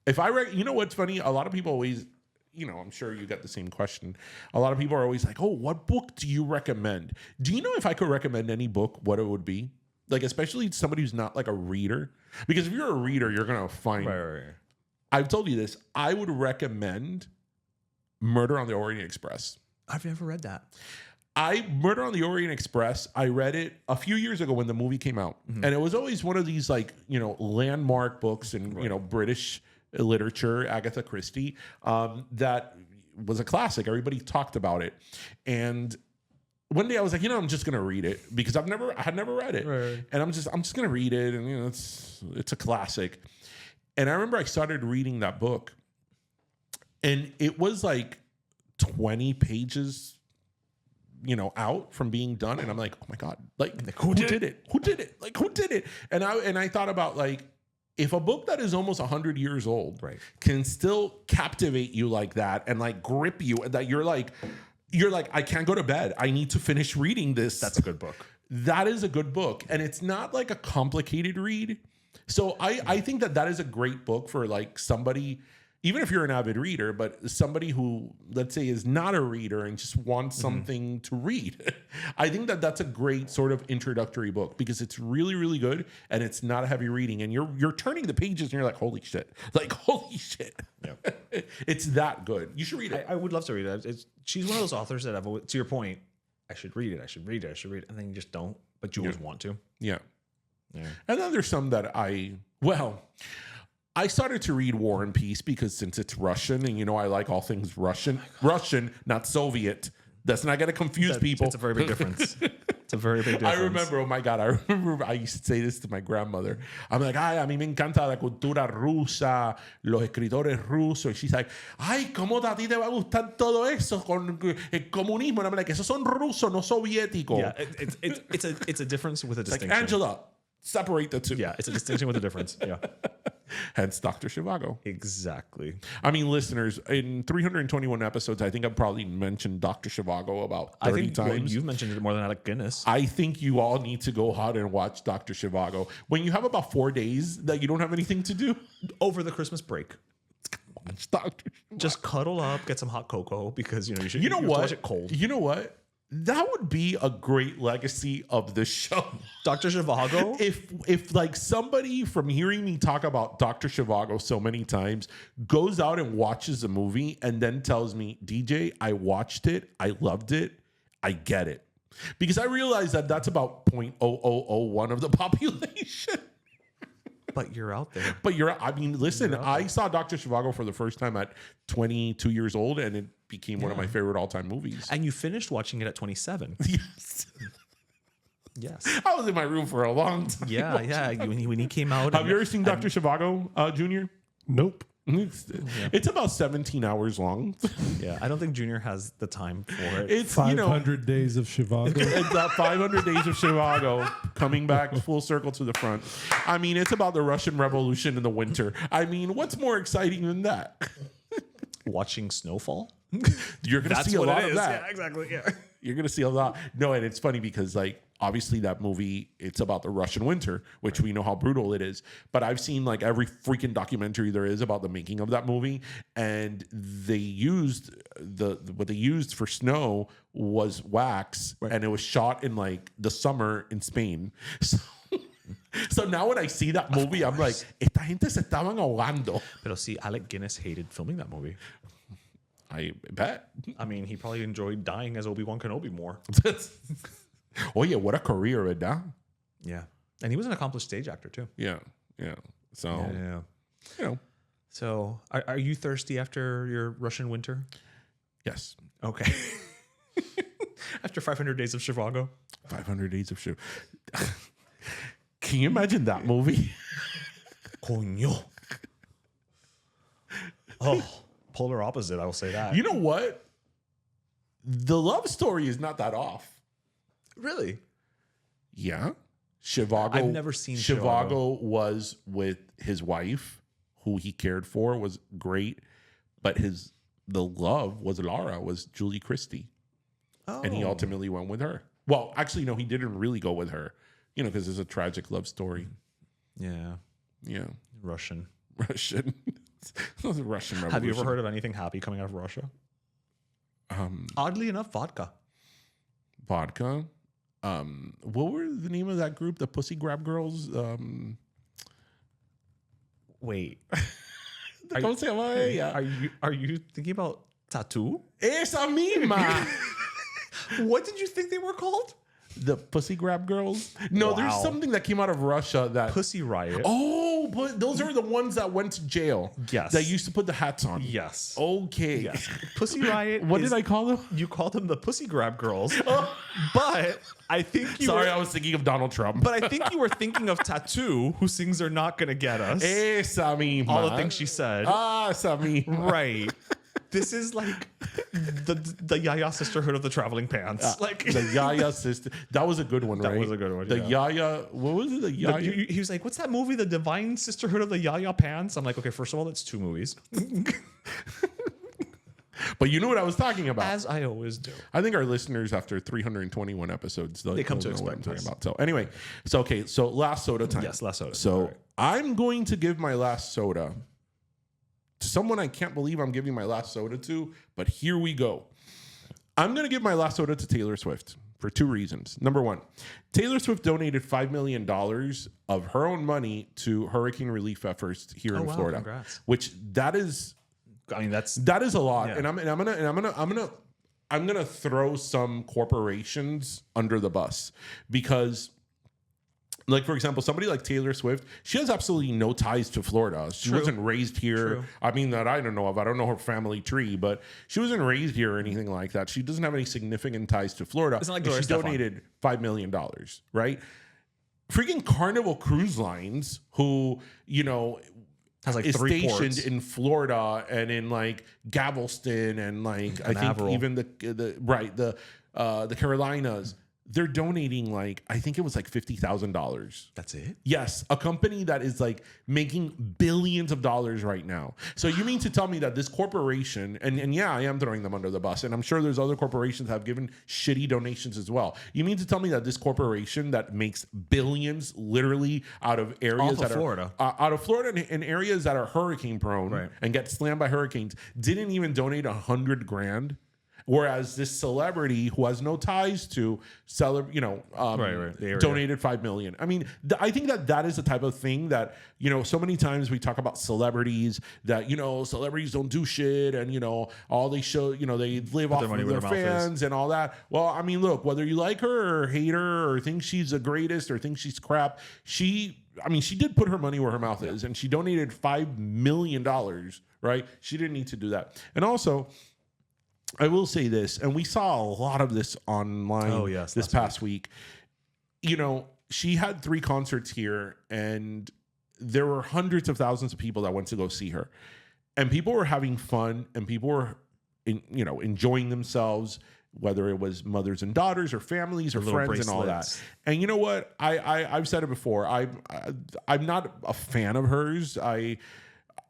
Speaker 1: If I read, what's funny? A lot of people always, I'm sure you got the same question. A lot of people are always like, oh, what book do you recommend? Do you know if I could recommend any book, what it would be? Like, especially somebody who's not like a reader. Because if you're a reader, you're going to find.
Speaker 2: Right.
Speaker 1: I've told you this. I would recommend Murder on the Orient Express.
Speaker 2: I've never read that.
Speaker 1: Murder on the Orient Express, I read it a few years ago when the movie came out. Mm-hmm. And it was always one of these like, landmark books in, British literature, Agatha Christie, that was a classic. Everybody talked about it. And one day I was like, I'm just going to read it because I had never read it.
Speaker 2: Right.
Speaker 1: And I'm just going to read it. And, it's a classic. And I remember I started reading that book and it was like 20 pages out from being done, and I'm like, oh my god, like who did it? Who did it? Like who did it? And I thought about like if a book that is almost 100 years old can still captivate you like that and like grip you, and that you're like I can't go to bed. I need to finish reading this.
Speaker 2: That's a good book.
Speaker 1: That is a good book, and it's not like a complicated read. So I think that is a great book for like somebody. Even if you're an avid reader, but somebody who, let's say, is not a reader and just wants something to read, I think that that's a great sort of introductory book because it's really, really good and it's not a heavy reading. And you're turning the pages and you're like, holy shit. Like, holy shit. Yeah. It's that good. You should read it.
Speaker 2: I would love to read it. She's one of those authors that to your point, I should read it. And then you just don't, but you always want to.
Speaker 1: Yeah. And then there's some that I started to read War and Peace because since it's Russian and I like all things Russian, not Soviet. That's not going to confuse people.
Speaker 2: It's a very big difference. It's a very big difference.
Speaker 1: I remember, I used to say this to my grandmother. I'm like, a mí me encanta la cultura rusa, los escritores rusos. And she's like, ¿cómo a ti te va a gustar todo eso con el comunismo? And I'm like, esos son rusos, no soviéticos.
Speaker 2: Yeah, it's a difference with a distinction.
Speaker 1: Like, Angela, separate the two.
Speaker 2: Yeah, it's a distinction with a difference. Yeah.
Speaker 1: Hence Dr. Zhivago.
Speaker 2: Exactly.
Speaker 1: I mean, listeners, in 321 episodes, I think I've probably mentioned Dr. Zhivago about 30 times.
Speaker 2: You've mentioned it more than Alec Guinness.
Speaker 1: I think you all need to go out and watch Dr. Zhivago. When you have about 4 days that you don't have anything to do.
Speaker 2: Over the Christmas break.
Speaker 1: Watch Dr. Zhivago.
Speaker 2: Just cuddle up, get some hot cocoa because, you should
Speaker 1: watch
Speaker 2: it cold.
Speaker 1: You know what? That would be a great legacy of the show.
Speaker 2: Dr. Zhivago?
Speaker 1: If like somebody from hearing me talk about Dr. Zhivago so many times goes out and watches a movie and then tells me, DJ, I watched it, I loved it, I get it. Because I realize that that's about 0.0001 of the population.
Speaker 2: But you're out there.
Speaker 1: But I mean, listen, I saw Dr. Zhivago for the first time at 22 years old, and it became one of my favorite all-time movies.
Speaker 2: And you finished watching it at 27.
Speaker 1: Yes.
Speaker 2: Yes.
Speaker 1: I was in my room for a long time.
Speaker 2: Yeah. When he came out.
Speaker 1: Have you ever seen Dr. Zhivago, Junior?
Speaker 3: Nope.
Speaker 1: It's about 17 hours long.
Speaker 2: Yeah, I don't think Junior has the time for it.
Speaker 1: It's
Speaker 3: 500 days of Zhivago.
Speaker 1: It's about 500 Days of Zhivago coming back full circle to the front. I mean, it's about the Russian Revolution in the winter. I mean, what's more exciting than that?
Speaker 2: Watching snowfall?
Speaker 1: You're going to see a lot of that.
Speaker 2: Yeah, exactly. Yeah.
Speaker 1: You're going to see a lot. No, and it's funny because, like, obviously that movie, it's about the Russian winter, which we know how brutal it is. But I've seen, like, every freaking documentary there is about the making of that movie. And they used what they used for snow was wax. Right. And it was shot in, like, the summer in Spain. So now when I see that movie, I'm like, esta gente se estaban ahogando.
Speaker 2: Pero see, Alec Guinness hated filming that movie.
Speaker 1: I bet.
Speaker 2: I mean, he probably enjoyed dying as Obi-Wan Kenobi more.
Speaker 1: Oye, what a career, ¿verdad?
Speaker 2: Yeah. And he was an accomplished stage actor, too.
Speaker 1: Yeah. So, you know.
Speaker 2: So, are you thirsty after your Russian winter?
Speaker 1: Yes.
Speaker 2: Okay. After 500 Days of Zhivago?
Speaker 1: 500 Days of Zhivago. Can you imagine that movie?
Speaker 2: Coño. Oh, polar opposite, I will say that.
Speaker 1: You know what? The love story is not that off.
Speaker 2: Really?
Speaker 1: Yeah. Zhivago.
Speaker 2: I've never seen
Speaker 1: Zhivago was with his wife, who he cared for, was great, but the love was Lara, was Julie Christie. Oh. And he ultimately went with her. Well, actually, no, he didn't really go with her, because it's a tragic love story.
Speaker 2: Yeah.
Speaker 1: Yeah.
Speaker 2: Russian.
Speaker 1: Russian Revolution.
Speaker 2: Have you ever heard of anything happy coming out of Russia? Oddly enough, vodka.
Speaker 1: Vodka. What were the name of that group? The Pussy Grab Girls?
Speaker 2: Wait.
Speaker 1: Are
Speaker 2: you thinking about Tattoo?
Speaker 1: Esa misma.
Speaker 2: What did you think they were called?
Speaker 1: The Pussy Grab Girls? No, There's something that came out of Russia that...
Speaker 2: Pussy Riot.
Speaker 1: Oh, but those are the ones that went to jail.
Speaker 2: Yes.
Speaker 1: That used to put the hats on.
Speaker 2: Yes.
Speaker 1: Okay.
Speaker 2: Yes. Pussy Riot.
Speaker 1: What did I call them?
Speaker 2: You called them the Pussy Grab Girls. But I think
Speaker 1: I was thinking of Donald Trump.
Speaker 2: But I think you were thinking of Tattoo, who sings They're Not Gonna Get Us.
Speaker 1: Esa misma.
Speaker 2: All the things she said.
Speaker 1: Esa misma.
Speaker 2: Right. This is like the Yaya Sisterhood of the Traveling Pants.
Speaker 1: The Yaya sister. That was a good one, right?
Speaker 2: That was a good one.
Speaker 1: The Yaya. What was it? The Yaya.
Speaker 2: He was like, "What's that movie? The Divine Sisterhood of the Yaya Pants." I'm like, "Okay, first of all, that's 2 movies."
Speaker 1: But you know what I was talking about.
Speaker 2: As I always do.
Speaker 1: I think our listeners, after 321 episodes,
Speaker 2: they come to
Speaker 1: know what I'm
Speaker 2: expect
Speaker 1: talking
Speaker 2: us.
Speaker 1: about. So anyway, so last soda time.
Speaker 2: Yes, last soda.
Speaker 1: So
Speaker 2: right.
Speaker 1: I'm going to give my last soda to someone I can't believe I'm giving my last soda to, but here we go. I'm going to give my last soda to Taylor Swift for 2 reasons. Number 1, Taylor Swift donated $5 million of her own money to hurricane relief efforts here in Florida.
Speaker 2: Congrats.
Speaker 1: Which that is a lot.
Speaker 2: Yeah.
Speaker 1: And I'm gonna throw some corporations under the bus because, like, for example, somebody like Taylor Swift, she has absolutely no ties to Florida. She wasn't raised here.
Speaker 2: True.
Speaker 1: I mean, that I don't know of. I don't know her family tree, but she wasn't raised here or anything like that. She doesn't have any significant ties to Florida.
Speaker 2: It's not like
Speaker 1: she
Speaker 2: Gloria Estefan.
Speaker 1: donated $5 million, right? Freaking Carnival Cruise Lines, who,
Speaker 2: has like
Speaker 1: is
Speaker 2: 3
Speaker 1: stationed
Speaker 2: ports.
Speaker 1: in Florida and in like Galveston and like I think even the Carolinas. They're donating like, I think it was like $50,000.
Speaker 2: That's it?
Speaker 1: Yes, a company that is like making billions of dollars right now. So you mean to tell me that this corporation, and yeah, I am throwing them under the bus, and I'm sure there's other corporations that have given shitty donations as well. You mean to tell me that this corporation that makes billions literally out of areas out of Florida and areas that are hurricane prone
Speaker 2: right.
Speaker 1: and get slammed by hurricanes didn't even donate $100,000? Whereas this celebrity who has no ties to donated $5 million. I mean, I think that is the type of thing that, so many times we talk about celebrities that, celebrities don't do shit and, all they show, they live off of their fans and all that. Well, I mean, look, whether you like her or hate her or think she's the greatest or think she's crap, she did put her money where her mouth is, and she donated $5 million, right? She didn't need to do that. And also, I will say this, and we saw a lot of this online this past week. She had 3 concerts here, and there were hundreds of thousands of people that went to go see her. And people were having fun, and people were, enjoying themselves, whether it was mothers and daughters or families or friends and all that. And you know what? I've said it before. I'm not a fan of hers.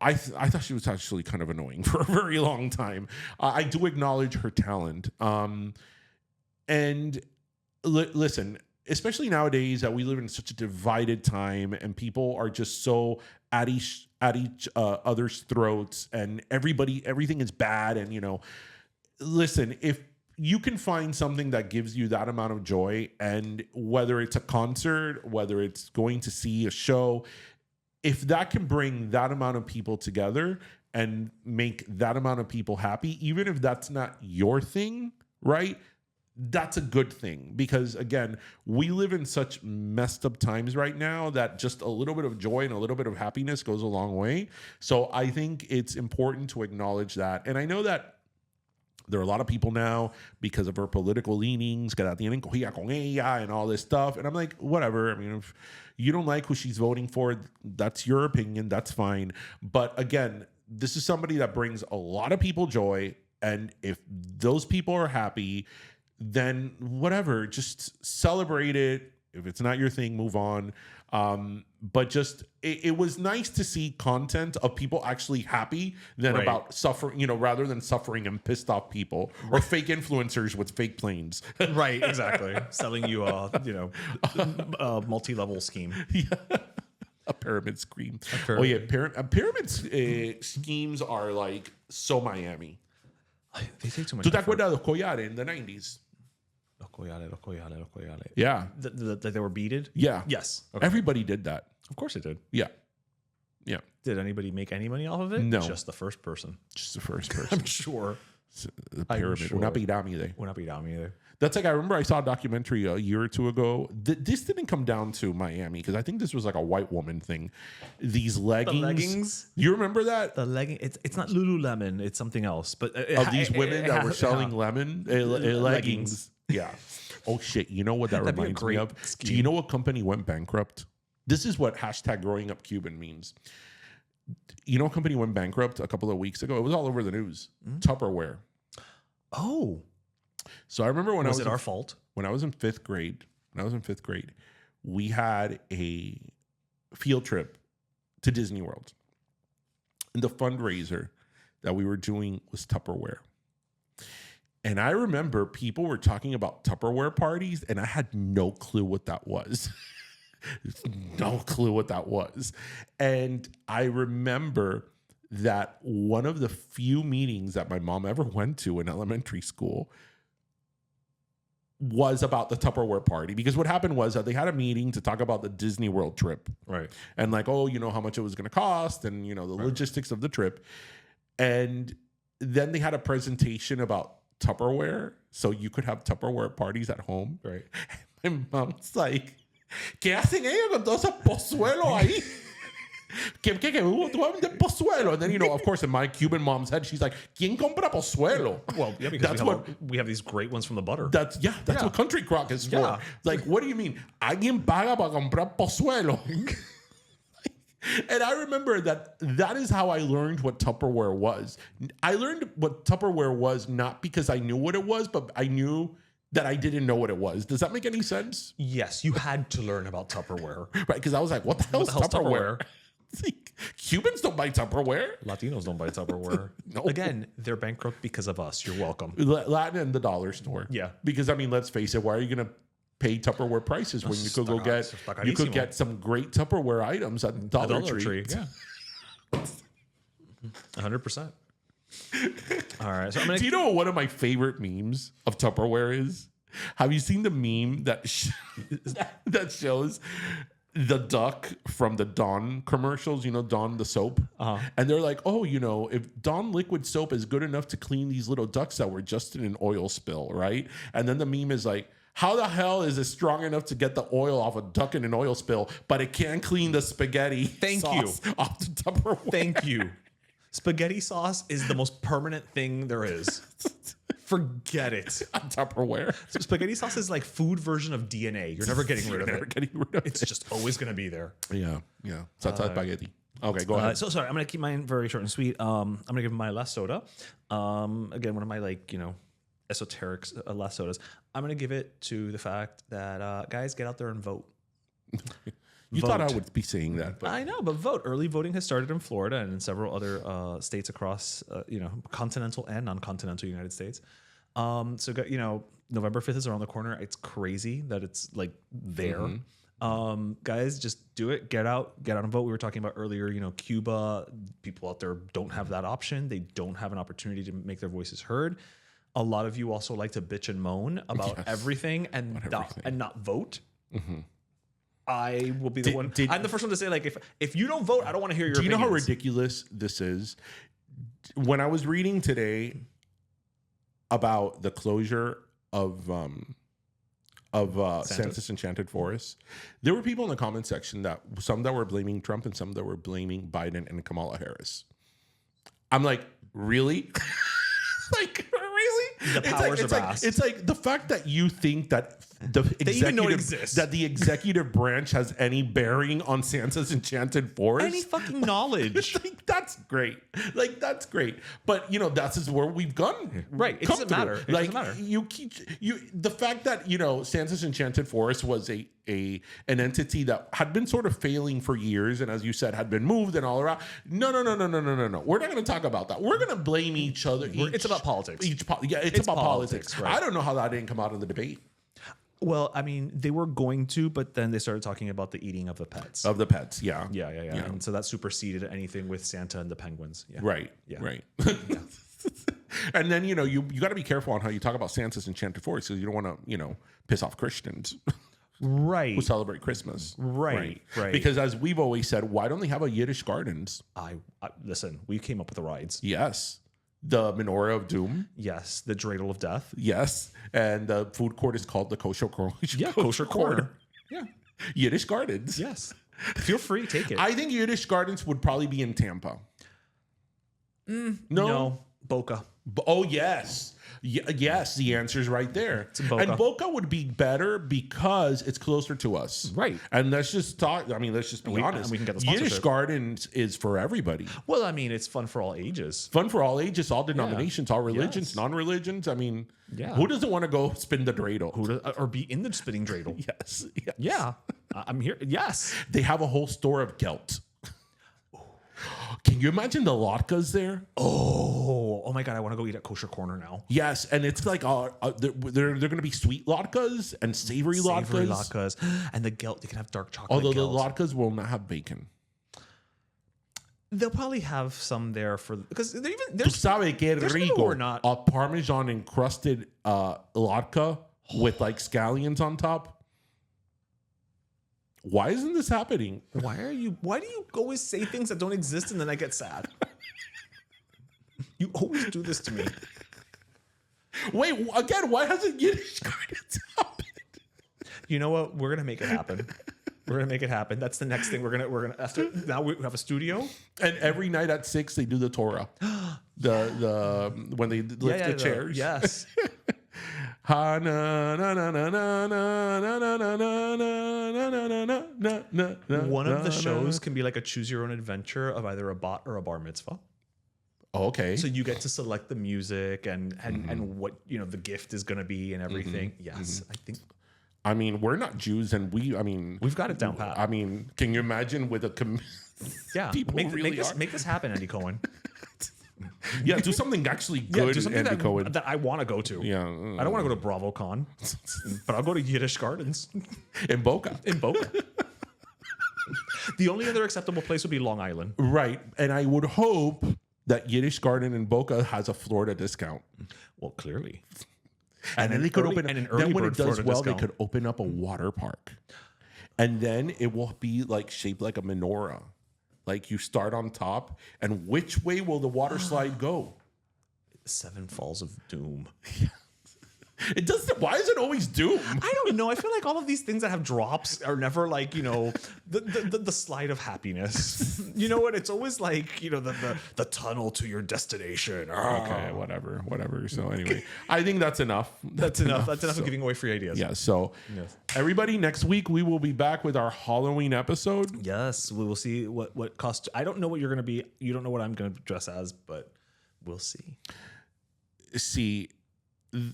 Speaker 1: I thought she was actually kind of annoying for a very long time. I do acknowledge her talent. Listen, especially nowadays that we live in such a divided time and people are just so at each other's throats and everything is bad. And, listen, if you can find something that gives you that amount of joy, and whether it's a concert, whether it's going to see a show, if that can bring that amount of people together and make that amount of people happy, even if that's not your thing, right? That's a good thing, because again, we live in such messed up times right now that just a little bit of joy and a little bit of happiness goes a long way. So I think it's important to acknowledge that. And I know that there are a lot of people now, because of her political leanings, que la tienen cogida con ella and all this stuff. And I'm like, whatever. I mean, if you don't like who she's voting for, that's your opinion. That's fine. But again, this is somebody that brings a lot of people joy. And if those people are happy, then whatever, just celebrate it. If it's not your thing, move on. But just it was nice to see content of people actually happy than about suffering, rather than suffering and pissed off people or fake influencers with fake planes.
Speaker 2: Right, exactly. Selling you a multi-level scheme.
Speaker 1: Yeah. A pyramid scheme. Oh yeah, pyramid schemes are like so Miami.
Speaker 2: They take too much.
Speaker 1: ¿Tú te acuerdas de los collares in the 90s?
Speaker 2: Los collares.
Speaker 1: Yeah.
Speaker 2: That they were beaded?
Speaker 1: Yeah.
Speaker 2: Yes. Okay.
Speaker 1: Everybody did that.
Speaker 2: Of course it did.
Speaker 1: Yeah. Yeah.
Speaker 2: Did anybody make any money off of it?
Speaker 1: No.
Speaker 2: Just the first person.
Speaker 1: Just the first person.
Speaker 2: I'm sure.
Speaker 1: The pyramid. Una pirámide.
Speaker 2: Una pirámide.
Speaker 1: That's like, I remember I saw a documentary a year or two ago. This didn't come down to Miami, because I think this was like a white woman thing. These leggings.
Speaker 2: The leggings?
Speaker 1: You remember that?
Speaker 2: The legging. It's not Lululemon. It's something else. But
Speaker 1: of these women that were selling leggings. Yeah. Oh shit. You know what that reminds me of? Scheme. Do you know what company went bankrupt? This is what #growing up Cuban means. You know what company went bankrupt a couple of weeks ago? It was all over the news. Tupperware.
Speaker 2: Oh.
Speaker 1: So I remember when
Speaker 2: was it our fault?
Speaker 1: When I was in fifth grade, we had a field trip to Disney World. And the fundraiser that we were doing was Tupperware. And I remember people were talking about Tupperware parties, and I had no clue what that was. No clue what that was. And I remember that one of the few meetings that my mom ever went to in elementary school was about the Tupperware party, because what happened was that they had a meeting to talk about the Disney World trip.
Speaker 2: Right.
Speaker 1: And like, oh, how much it was going to cost and, the logistics of the trip. And then they had a presentation about Tupperware. So you could have Tupperware parties at home.
Speaker 2: Right.
Speaker 1: My mom's like, ¿qué hacen ellos con todo ese pozuelo ahí? ¿Qué vender pozuelo? And then, of course, in my Cuban mom's head, she's like, ¿Quién compra pozuelo?
Speaker 2: Well, yeah, because we have these great ones from the butter.
Speaker 1: That's what Country Crock is for. Yeah. Like, what do you mean? ¿Alguien paga para comprar pozuelo? And I remember that is how I learned what Tupperware was. I learned what Tupperware was not because I knew what it was, but I knew that I didn't know what it was. Does that make any sense?
Speaker 2: Yes, you had to learn about Tupperware.
Speaker 1: Right, because I was like, what the hell's Tupperware? Like, Cubans don't buy Tupperware.
Speaker 2: Latinos don't buy Tupperware. No. Again, they're bankrupt because of us. You're welcome.
Speaker 1: Latin and the dollar store.
Speaker 2: Yeah.
Speaker 1: Because, let's face it, why are you going to pay Tupperware prices when you could get some great Tupperware items at Dollar Tree?
Speaker 2: Yeah. 100%. All right. So I'm gonna.
Speaker 1: Do you know what one of my favorite memes of Tupperware is? Have you seen the meme that that shows the duck from the Dawn commercials? You know, Dawn the soap, and they're like, "Oh, you know, if Dawn liquid soap is good enough to clean these little ducks that were just in an oil spill, right?" And then the meme is like, how the hell is it strong enough to get the oil off a duck in an oil spill, but it can't clean the spaghetti sauce off the Tupperware?
Speaker 2: Thank you. Spaghetti sauce is the most permanent thing there is. Forget it.
Speaker 1: Tupperware.
Speaker 2: So spaghetti sauce is like food version of DNA. You're never getting rid of
Speaker 1: Never
Speaker 2: it.
Speaker 1: getting rid of
Speaker 2: It's just always going to be there.
Speaker 1: Yeah. Salsa spaghetti. Okay, go ahead.
Speaker 2: So sorry, I'm going to keep mine very short and sweet. I'm going to give my last soda. Again, one of my esoteric last sodas. I'm going to give it to the fact that guys, get out there and vote.
Speaker 1: You thought I would be saying that, but
Speaker 2: I know, but vote. Early voting has started in Florida and in several other states across, continental and non-continental United States. November 5th is around the corner. It's crazy that it's like there. Guys, just do it. Get out and vote. We were talking about earlier, Cuba, people out there don't have that option. They don't have an opportunity to make their voices heard. A lot of you also like to bitch and moan about everything and not vote. I will be the one. I'm the first one to say, like, if you don't vote, I don't want to hear your opinions.
Speaker 1: Do you know how ridiculous this is? When I was reading today about the closure of Santa's Enchanted Forest, there were people in the comment section some that were blaming Trump and some that were blaming Biden and Kamala Harris. I'm like, really? Like, really?
Speaker 2: The powers are vast.
Speaker 1: It's like the fact that you think that
Speaker 2: they even know it exists.
Speaker 1: That the executive branch has any bearing on Santa's Enchanted Forest.
Speaker 2: Any fucking knowledge.
Speaker 1: Like, that's great. Like, that's great. But that's is where we've gone.
Speaker 2: Right. It doesn't matter. It doesn't matter.
Speaker 1: The fact that Santa's Enchanted Forest was an entity that had been sort of failing for years, and as you said, had been moved and all around. No. We're not going to talk about that. We're going to blame each other.
Speaker 2: It's about politics.
Speaker 1: It's about politics. Right. I don't know how that didn't come out in the debate.
Speaker 2: Well, I mean, they were going to, but then they started talking about the eating of the pets.
Speaker 1: Yeah.
Speaker 2: Yeah. And so that superseded anything with Santa and the penguins. Yeah.
Speaker 1: Right.
Speaker 2: Yeah.
Speaker 1: Right. And then, you got to be careful on how you talk about Santa's Enchanted Forest because you don't want to, piss off Christians.
Speaker 2: Right.
Speaker 1: Who celebrate Christmas.
Speaker 2: Right.
Speaker 1: Because as we've always said, why don't they have a Yiddish Gardens?
Speaker 2: Listen, we came up with the rides.
Speaker 1: Yes. The Menorah of Doom.
Speaker 2: Yes. The Dreidel of Death.
Speaker 1: Yes. And the food court is called the Kosher Corner.
Speaker 2: Yeah, Kosher Corner. Yeah.
Speaker 1: Yiddish Gardens.
Speaker 2: Yes. Feel free, take it.
Speaker 1: I think Yiddish Gardens would probably be in Tampa.
Speaker 2: No. Boca.
Speaker 1: Oh, yes. Yes, the answer is right there.
Speaker 2: Boca.
Speaker 1: And Boca would be better because it's closer to us.
Speaker 2: Right.
Speaker 1: And let's just talk. I mean, let's just be honest.
Speaker 2: And we can get the
Speaker 1: Yiddish
Speaker 2: sponsorship.
Speaker 1: Gardens is for everybody.
Speaker 2: Well, I mean, it's fun for all ages.
Speaker 1: Fun for all ages, all denominations, all religions,
Speaker 2: Yes.
Speaker 1: non-religions. I mean,
Speaker 2: Yeah.
Speaker 1: who doesn't want to go spin the dreidel?
Speaker 2: Or be in the spinning dreidel.
Speaker 1: Yes.
Speaker 2: Yeah. I'm here. Yes.
Speaker 1: They have a whole store of gelt. Can you imagine the latkes there?
Speaker 2: Oh my God. I want to go eat at Kosher Corner now.
Speaker 1: Yes, and it's like they're going to be sweet latkes and savory latkes.
Speaker 2: And the gelt, you can have dark chocolate.
Speaker 1: Although
Speaker 2: gelt.
Speaker 1: the latkes will not have bacon.
Speaker 2: They'll probably have some there because they're even
Speaker 1: Tu
Speaker 2: there's
Speaker 1: sabe que
Speaker 2: there's people who
Speaker 1: rico?
Speaker 2: are not.
Speaker 1: A Parmesan encrusted latke with like scallions on top. Why isn't this happening?
Speaker 2: Why do you always say things that don't exist and then I get sad? You always do this to me.
Speaker 1: Wait, again, why hasn't Yiddish Gardens happened?
Speaker 2: You know what? We're gonna make it happen. We're gonna make it happen. That's the next thing we're gonna after now we have a studio.
Speaker 1: And every night at 6 they do the Torah. the when they lift the chairs.
Speaker 2: Yes.
Speaker 1: Ha na na na na na na na na na na na na na.
Speaker 2: One of the shows can be like a choose your own adventure of either a bot or a bar mitzvah.
Speaker 1: Okay.
Speaker 2: So you get to select the music and what the gift is going to be and everything. Yes, I think.
Speaker 1: I mean, we're not Jews, and
Speaker 2: we've got it down pat.
Speaker 1: I mean, can you imagine with a
Speaker 2: people
Speaker 1: make
Speaker 2: make this happen, Andy Cohen.
Speaker 1: Yeah, do something actually good,
Speaker 2: do something
Speaker 1: Andy Cohen.
Speaker 2: that I want to go to.
Speaker 1: Yeah,
Speaker 2: I don't want to go to BravoCon, but I'll go to Yiddish Gardens
Speaker 1: in Boca.
Speaker 2: The only other acceptable place would be Long Island.
Speaker 1: Right, and I would hope that Yiddish Garden in Boca has a Florida discount.
Speaker 2: Well, clearly.
Speaker 1: And then they could open.
Speaker 2: Then
Speaker 1: when it does
Speaker 2: Florida
Speaker 1: well,
Speaker 2: discount.
Speaker 1: they could open up a water park, and then it will be like shaped like a menorah. Like you start on top, and which way will the water slide go?
Speaker 2: 7 Falls of Doom.
Speaker 1: It does. Why is it always doom?
Speaker 2: I don't know. I feel like all of these things that have drops are never like, the slide of happiness. You know what? It's always like, the tunnel to your destination.
Speaker 1: Okay, whatever. So anyway, I think that's enough.
Speaker 2: That's enough. That's enough of giving away free ideas.
Speaker 1: Yeah. So everybody, next week we will be back with our Halloween episode.
Speaker 2: Yes, we will see what cost. I don't know what you're going to be. You don't know what I'm going to dress as, but we'll see.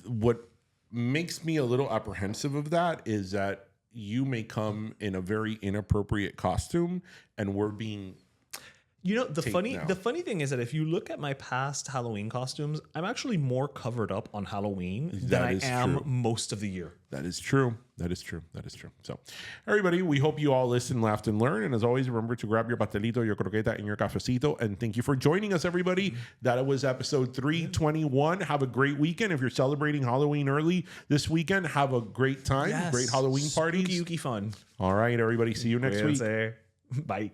Speaker 1: What makes me a little apprehensive of that is that you may come in a very inappropriate costume and we're being
Speaker 2: the funny thing is that if you look at my past Halloween costumes, I'm actually more covered up on Halloween than I am most of the year.
Speaker 1: That is true. So, everybody, we hope you all listened, laughed, and learned. And as always, remember to grab your pastelito, your croqueta, and your cafecito. And thank you for joining us, everybody. That was episode 321. Have a great weekend. If you're celebrating Halloween early this weekend, have a great time. Yes. Great Halloween parties.
Speaker 2: Spooky fun.
Speaker 1: All right, everybody. See you next week.
Speaker 2: Bye.